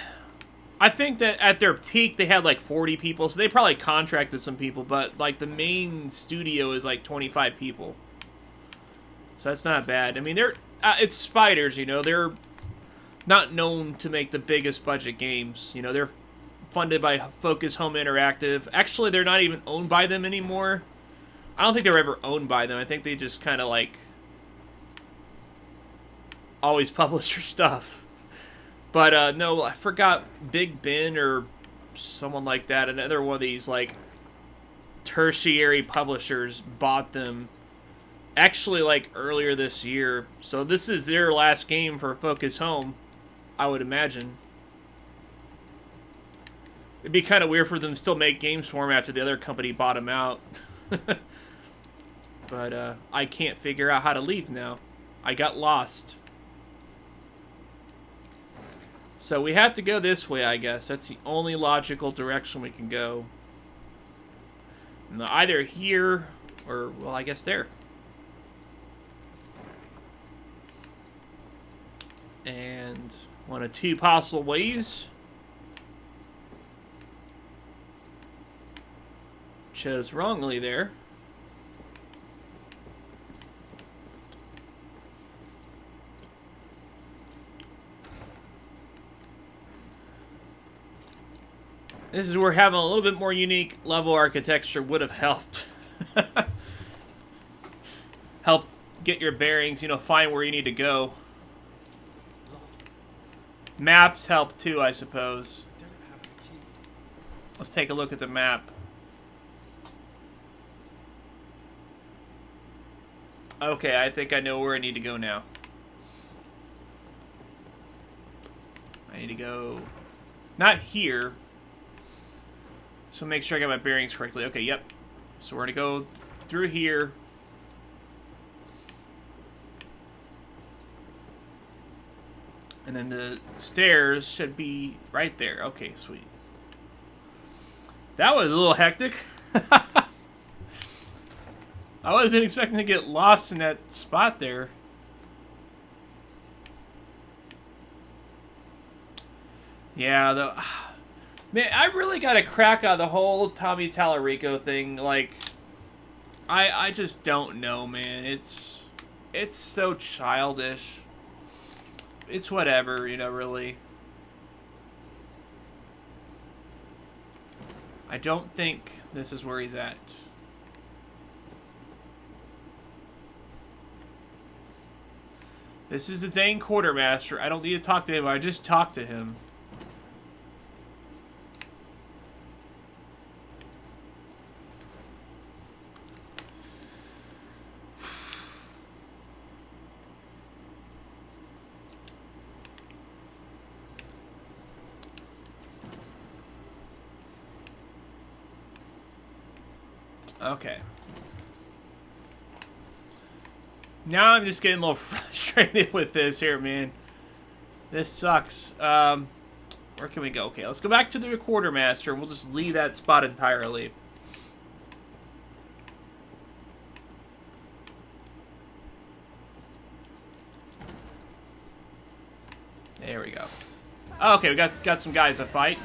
that at their peak they had like 40 people, so they probably contracted some people, but like the main studio is like 25 people. So that's not bad. I mean, they're it's Spiders, you know. They're not known to make the biggest budget games. You know, they're funded by Focus Home Interactive. Actually, they're not even owned by them anymore. I don't think they were ever owned by them. I think they just kind of like always publish their stuff. But no, I forgot Big Ben or someone like that. Another one of these like tertiary publishers bought them. Actually, like earlier this year. So this is their last game for Focus Home, I would imagine. It'd be kind of weird for them to still make games for them after the other company bought them out. But I can't figure out how to leave now. I got lost. So we have to go this way, I guess. That's the only logical direction we can go. Either here or, well, I guess there. And one of two possible ways. Chose wrongly there. This is where having a little bit more unique level architecture would have helped. Help get your bearings, you know, find where you need to go. Maps help too, I suppose. Let's take a look at the map. Okay, I think I know where I need to go now. I need to go... not here. So make sure I got my bearings correctly. Okay, yep. So we're going to go through here. And then the stairs should be right there. Okay, sweet. That was a little hectic. I wasn't expecting to get lost in that spot there. Yeah, though... man, I really got a crack on the whole Tommy Tallarico thing. Like, I just don't know, man. It's so childish. It's whatever, you know, really. I don't think this is where he's at. This is the dang quartermaster. I don't need to talk to him. I just talked to him. Okay. Now I'm just getting a little frustrated with this here, man. This sucks. Where can we go? Okay, let's go back to the quartermaster. We'll just leave that spot entirely. There we go. Okay, we got some guys to fight.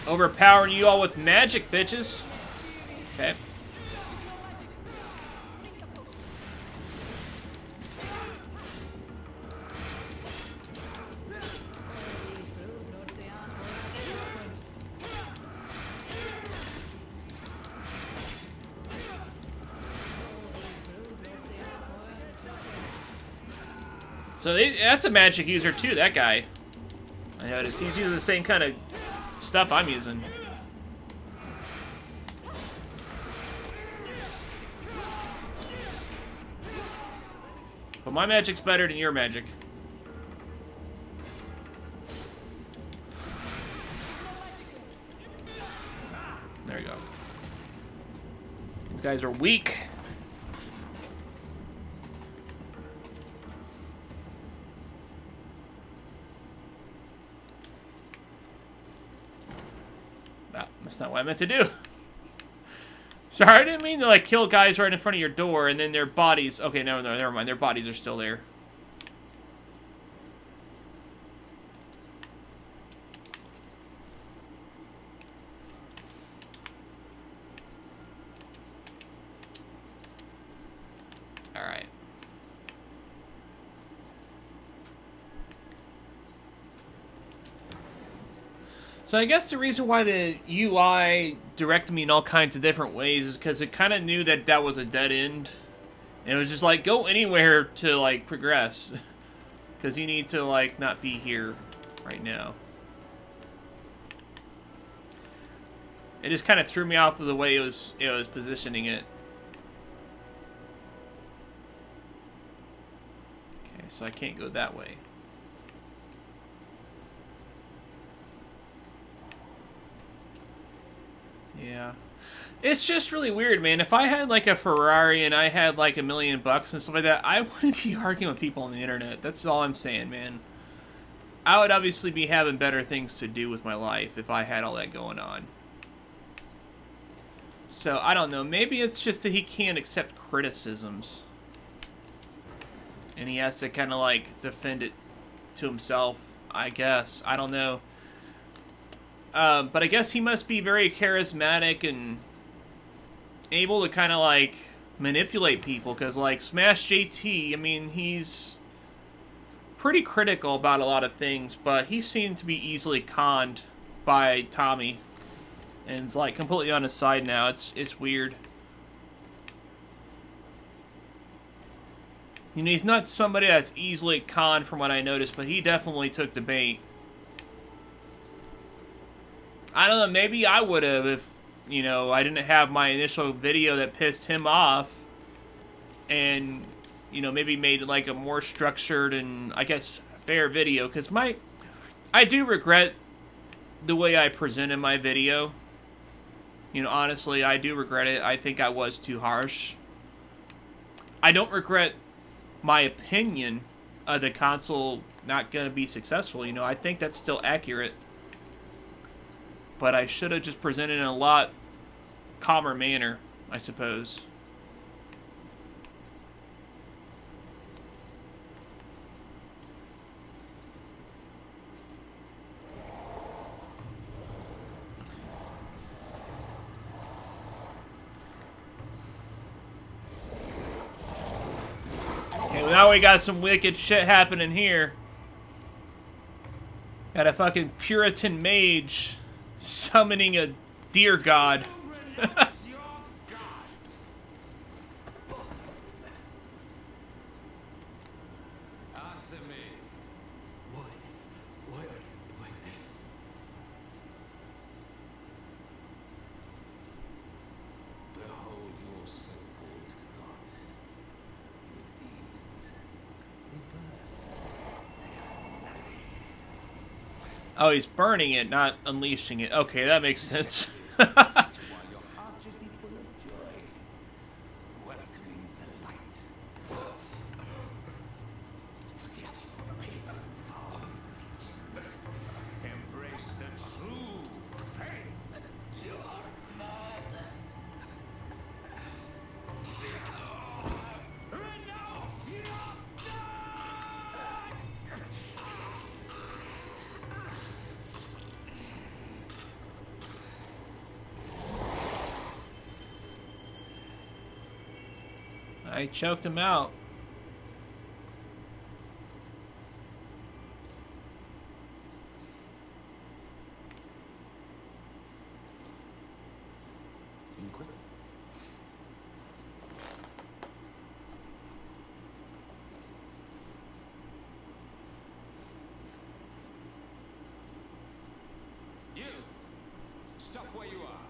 Overpowering you all with magic, bitches. Okay. So that's a magic user too, that guy. I noticed he's using the same kind of stuff I'm using. But my magic's better than your magic. There you go. These guys are weak. That's not what I meant to do. Sorry, I didn't mean to like kill guys right in front of your door and then their bodies. Okay, no, never mind. Their bodies are still there. All right. So I guess the reason why the UI directed me in all kinds of different ways is because it kind of knew that that was a dead end. And it was just like, go anywhere to, like, progress. Because you need to, like, not be here right now. It just kind of threw me off of the way it was positioning it. Okay, so I can't go that way. Yeah. It's just really weird, man. If I had, like, a Ferrari and I had, like, $1 million and stuff like that, I wouldn't be arguing with people on the internet. That's all I'm saying, man. I would obviously be having better things to do with my life if I had all that going on. So, I don't know. Maybe it's just that he can't accept criticisms. And he has to kind of, like, defend it to himself, I guess. I don't know. But I guess he must be very charismatic and able to kind of, like, manipulate people. Because, like, Smash JT, I mean, he's pretty critical about a lot of things. But he seemed to be easily conned by Tommy. And is, like, completely on his side now. It's weird. You know, he's not somebody that's easily conned from what I noticed. But he definitely took the bait. I don't know, maybe I would have if, you know, I didn't have my initial video that pissed him off. And, you know, maybe made like a more structured and, I guess, fair video. Because I do regret the way I presented my video. You know, honestly, I do regret it. I think I was too harsh. I don't regret my opinion of the console not going to be successful. You know, I think that's still accurate. But I should have just presented in a lot calmer manner, I suppose. Okay, well now we got some wicked shit happening here. Got a fucking Puritan mage summoning a deer god. Answer me. Why are you doing this? Behold your so-called gods. Your demons. They burn. They are nothing. Oh, he's burning it, not unleashing it. Okay, that makes sense. While your heart should be full of joy, welcoming the light. Forget your paper foul teachings. Embrace the true faith. You are mad. I choked him out. Quick. You! Stop where you are.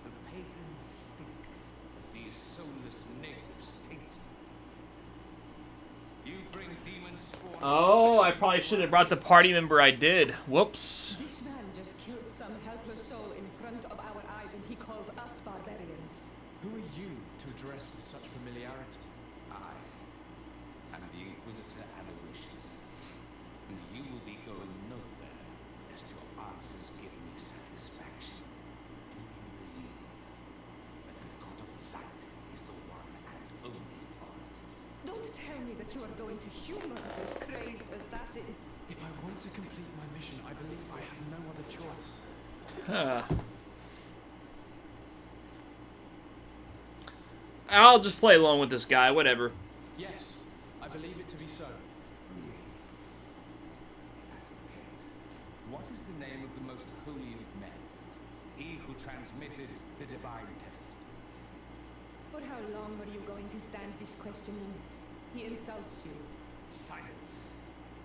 The pagans stink. These soulless natives taste. You bring demon spawn. Oh, I probably should have brought the party member I did. Whoops. This man just killed some helpless soul in front of our eyes, and he calls us barbarians. Who are you to address with such familiarity? I am the Inquisitor Aloysius, and you will be going nowhere lest your answers give me satisfaction. Do you believe that the God of Light is the one and only God? Don't tell me that you are going to humor this crazed assassin. If I want to complete my mission, I believe I have no other choice. Huh. I'll just play along with this guy, whatever. Yes, I believe it to be so. Really? If that's the case, what is the name of the most holy of men? He who transmitted the divine testament. For how long are you going to stand this questioning? He insults you. Silence,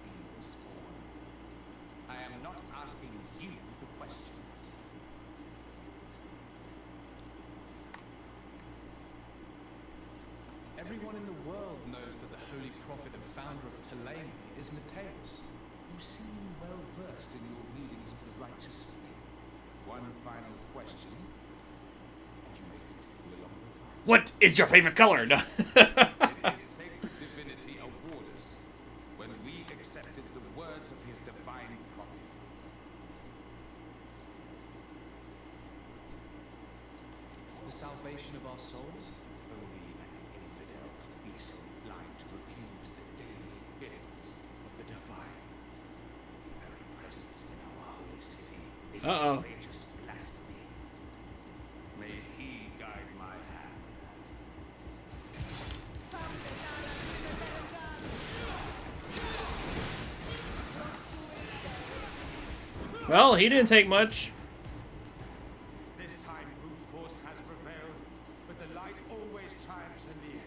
demon spawn. I am not asking you the questions. Everyone in the world knows that the holy prophet and founder of Teleme is Mateus. You seem well versed in your readings of the righteous faith. One final question, and you may continue along the path. What is your favorite color? No. Did his sacred divinity award us when we accepted the words of his divine prophet? The salvation of our souls? Only an infidel could be so blind to refuse the daily gifts of the divine. The very presence in our holy city is outrageous blasphemy. May he guide my hand. Well, he didn't take much. This time brute force has prevailed, but the light always triumphs in the end.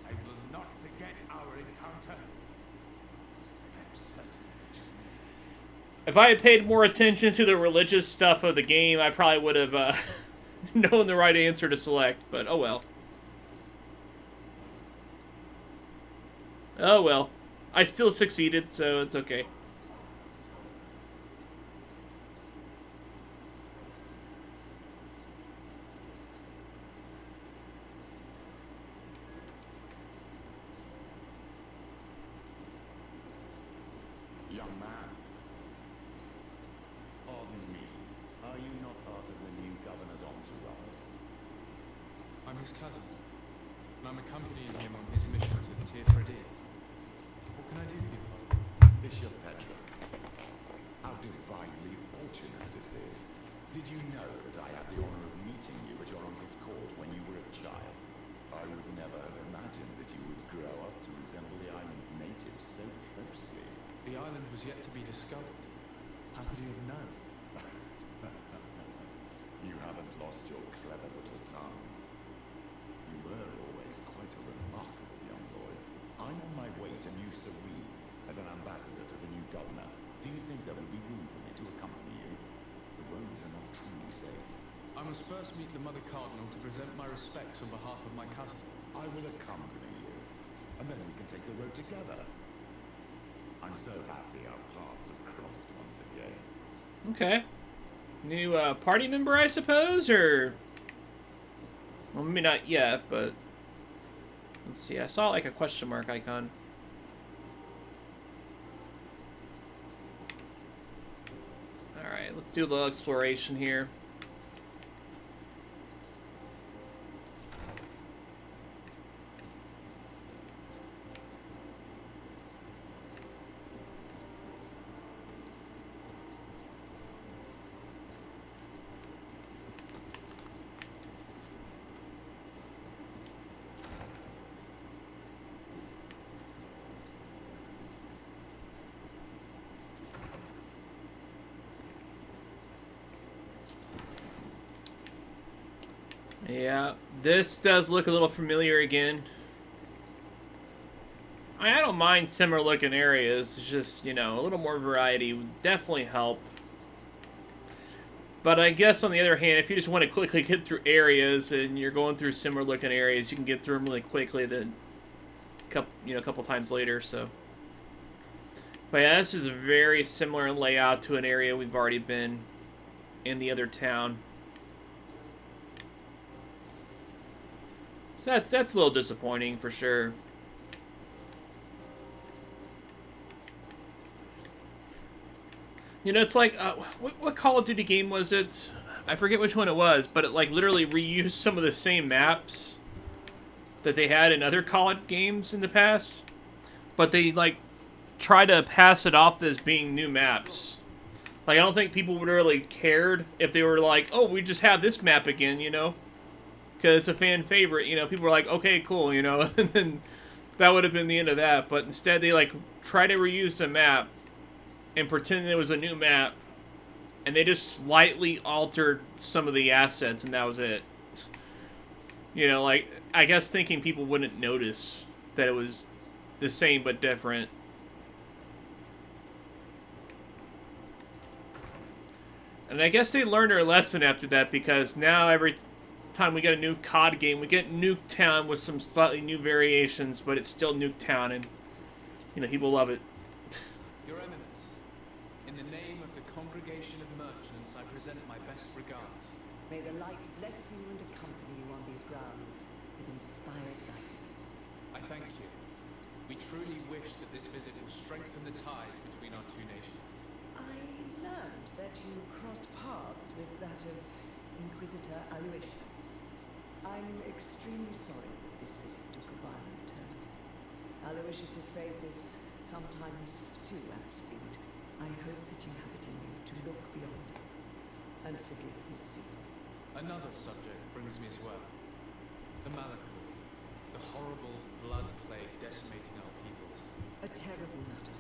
I will not forget our encounter. I'm certain it should meet. If I had paid more attention to the religious stuff of the game, I probably would have known the right answer to select. But oh well. Oh well. I still succeeded, so it's okay. Young man, pardon me, are you not part of the new governor's entourage? I'm his cousin, and I'm accompanying him on his mission to Tearfredi. What can I do for you, Father? Bishop Petrus, how divinely fortunate this is. Did you know that I had the honor of meeting you at your uncle's court when you were a child? I would never have imagined that you would grow up to resemble the island natives so closely. The island was yet to be discovered. How could you have known? You haven't lost your clever little tongue. You were always quite a remarkable young boy. I'm on my way to New Serene as an ambassador to the new governor. Do you think there would be room for me to accompany you? The roads are not truly safe. I must first meet the Mother Cardinal to present my respects on behalf of my cousin. I will accompany you, and then we can take the road together. I'm so happy our paths have crossed once again. Okay. New party member, I suppose, or... Well, maybe not yet, but... Let's see, I saw like a question mark icon. Alright, let's do a little exploration here. Yeah, this does look a little familiar again. I don't mind similar looking areas. It's just, you know, a little more variety would definitely help. But I guess on the other hand, if you just want to quickly get through areas and you're going through similar looking areas, you can get through them really quickly. Then, a couple times later. So, but yeah, this is very similar in layout to an area we've already been in the other town. So that's a little disappointing for sure. You know, it's like, what Call of Duty game was it? I forget which one it was, but it like literally reused some of the same maps that they had in other Call of games in the past, but they like try to pass it off as being new maps. Like, I don't think people would really cared if they were like, oh, we just have this map again, you know? Because it's a fan favorite, you know? People were like, okay, cool, you know? And then that would have been the end of that. But instead, they, like, try to reuse the map and pretend it was a new map. And they just slightly altered some of the assets, and that was it. You know, like, I guess thinking people wouldn't notice that it was the same but different. And I guess they learned their lesson after that, because now every time we get a new COD game, we get Nuketown with some slightly new variations, but it's still Nuketown, and, you know, people love it. Your Eminence, in the name of the Congregation of Merchants, I present my best regards. May the light bless you and accompany you on these grounds with inspired guidance. I thank you. We truly wish that this visit will strengthen the ties between our two nations. I learned that you crossed paths with that of Inquisitor Aloysius. I'm extremely sorry that this visit took a violent turn. Aloysius's faith is sometimes too absolute. I hope that you have it in you to look beyond it and forgive his sin. Another subject brings me as well. The Malachor, the horrible blood plague decimating our peoples. A terrible matter.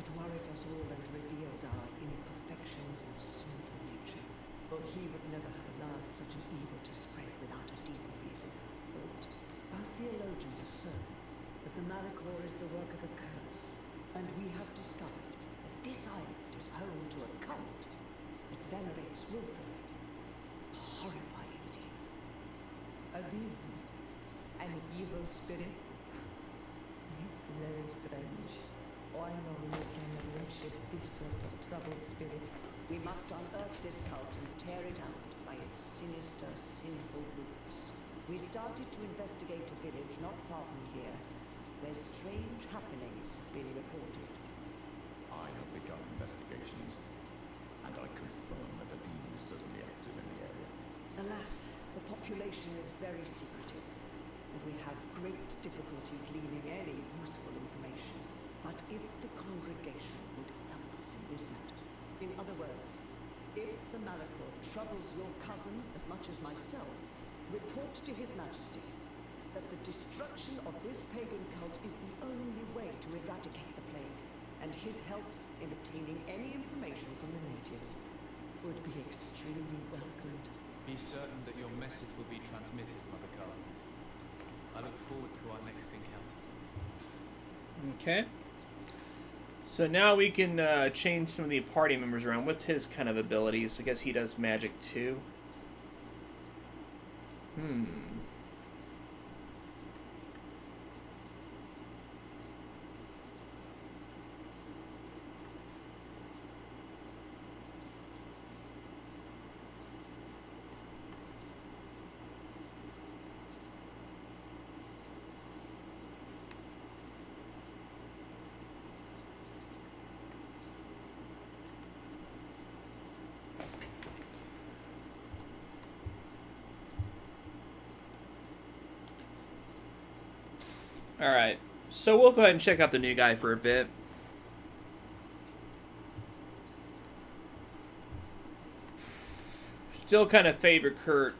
It worries us all and reveals our imperfections and sinful nature. For he would never have allowed such an evil to spread without a deeper reason for thought. Our theologians assert that the Malachor is the work of a curse, and we have discovered that this island is home to a cult that venerates willfully. Horrifying indeed. A demon? An evil spirit? It's very strange. I know no can worships this sort of troubled spirit. We must unearth this cult and tear it out by its sinister, sinful roots. We started to investigate a village not far from here, where strange happenings have been reported. I have begun investigations, and I confirm that the demon is certainly active in the area. Alas, the population is very secretive, and we have great difficulty gleaning any useful information. But if the congregation would help us in this matter, in other words, if the Malachor troubles your cousin as much as myself, report to His Majesty that the destruction of this pagan cult is the only way to eradicate the plague, and his help in obtaining any information from the natives would be extremely welcomed. Be certain that your message will be transmitted, Mother Carl. I look forward to our next encounter. Okay. So now we can change some of the party members around. What's his kind of abilities? I guess he does magic too. Alright, so we'll go ahead and check out the new guy for a bit. Still kind of favor Kurt.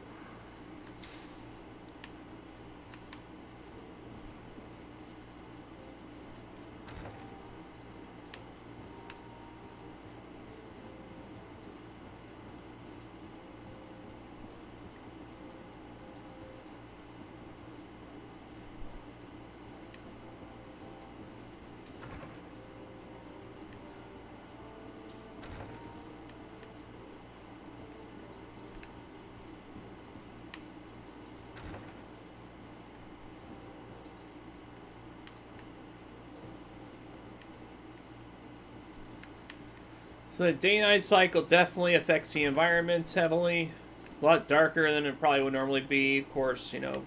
So the day-night cycle definitely affects the environments heavily. A lot darker than it probably would normally be. Of course, you know,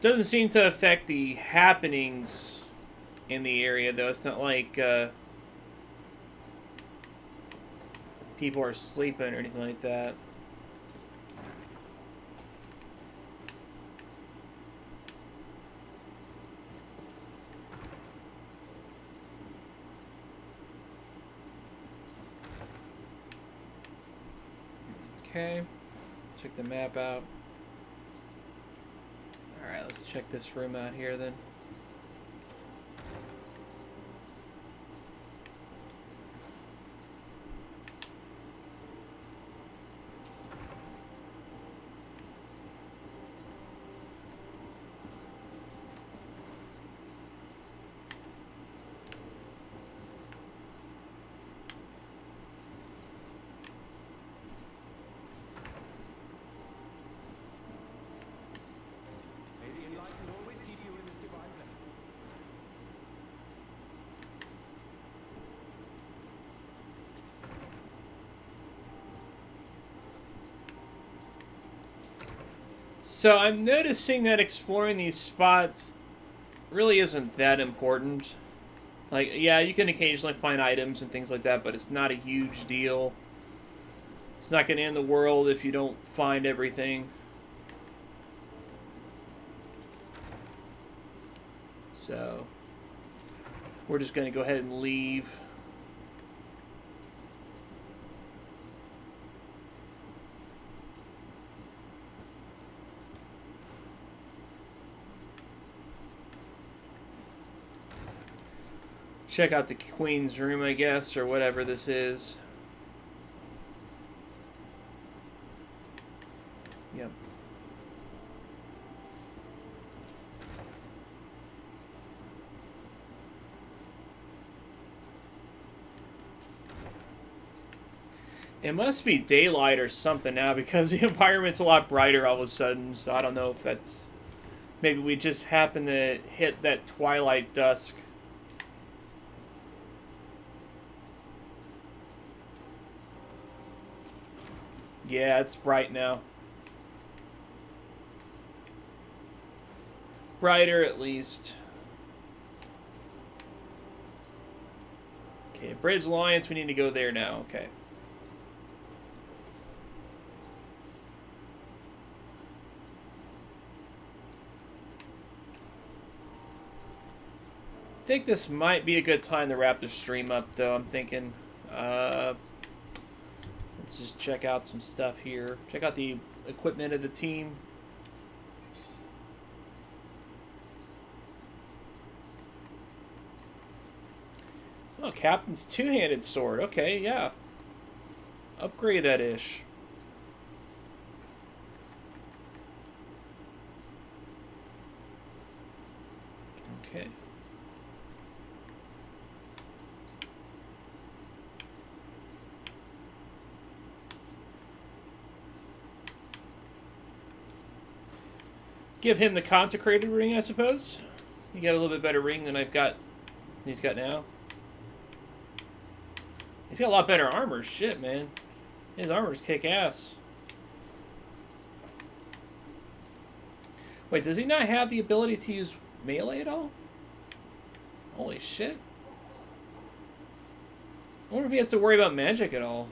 doesn't seem to affect the happenings in the area, though. It's not like people are sleeping or anything like that. Okay, check the map out. Alright, let's check this room out here then. So I'm noticing that exploring these spots really isn't that important. Like, yeah, you can occasionally find items and things like that, but it's not a huge deal. It's not going to end the world if you don't find everything. So, we're just going to go ahead and leave. Check out the Queen's room, I guess, or whatever this is. Yep. It must be daylight or something now because the environment's a lot brighter all of a sudden, so I don't know if that's... Maybe we just happen to hit that twilight dusk. Yeah, it's bright now. Brighter, at least. Okay, Bridge Alliance, we need to go there now. Okay. I think this might be a good time to wrap the stream up, though. I'm thinking... let's just check out some stuff here. Check out the equipment of the team. Oh, Captain's two-handed sword. Okay, yeah. Upgrade that ish. Okay. Give him the consecrated ring, I suppose. You got a little bit better ring than he's got now. He's got a lot better armor. Shit, man. His armor's kick-ass. Wait, does he not have the ability to use melee at all? Holy shit. I wonder if he has to worry about magic at all.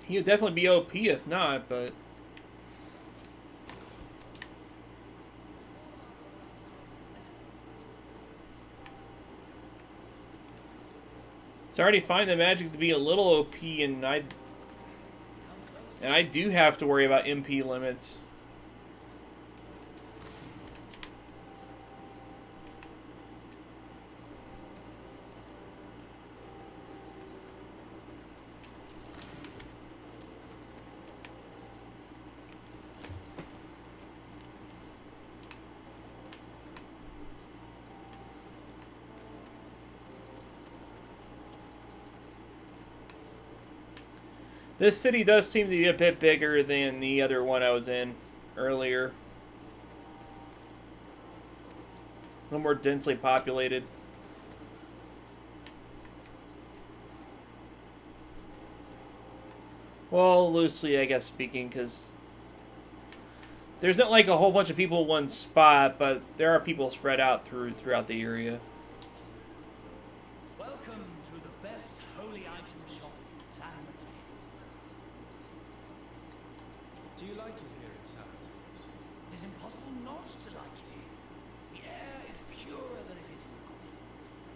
He would definitely be OP if not, but... So I already find the magic to be a little OP, and I do have to worry about MP limits. This city does seem to be a bit bigger than the other one I was in earlier. A little more densely populated. Well, loosely, I guess, speaking, because there's not like a whole bunch of people in one spot, but there are people spread out throughout the area. Welcome to the best holy item shop in San Mateus. Do you like it here in San Mateus? It is impossible not to like it here. The air is purer than it is in the court.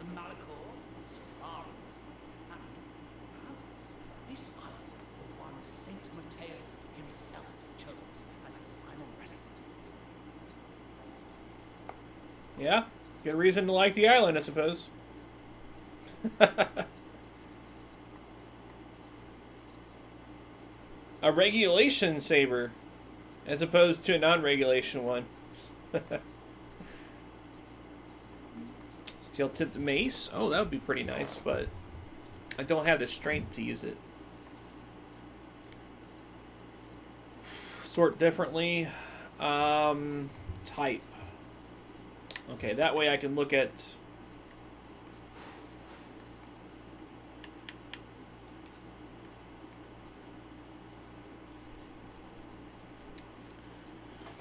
The Malachor is far and as this island, the one Saint Mateus himself chose as his final resting place. Yeah, good reason to like the island, I suppose. A regulation saber, as opposed to a non-regulation one. Steel-tipped mace? Oh, that would be pretty nice, but I don't have the strength to use it. Sort differently. Type. Okay, that way I can look at...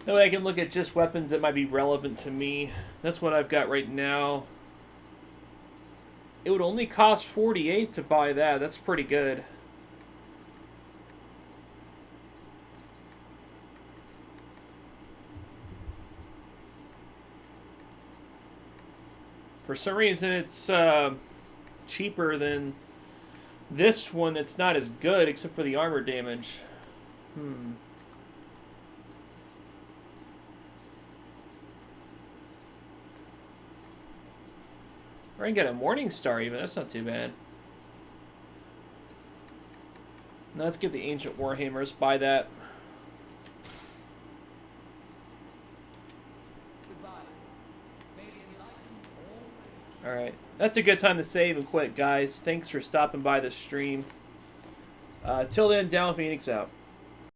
That way I can look at just weapons that might be relevant to me. That's what I've got right now. It would only cost 48 to buy that. That's pretty good. For some reason, it's cheaper than this one that's not as good, except for the armor damage. Or I can get a Morning Star even. That's not too bad. Now let's get the Ancient Warhammers. Buy that. Alright. That's a good time to save and quit, guys. Thanks for stopping by the stream. Till then, Down Phoenix out.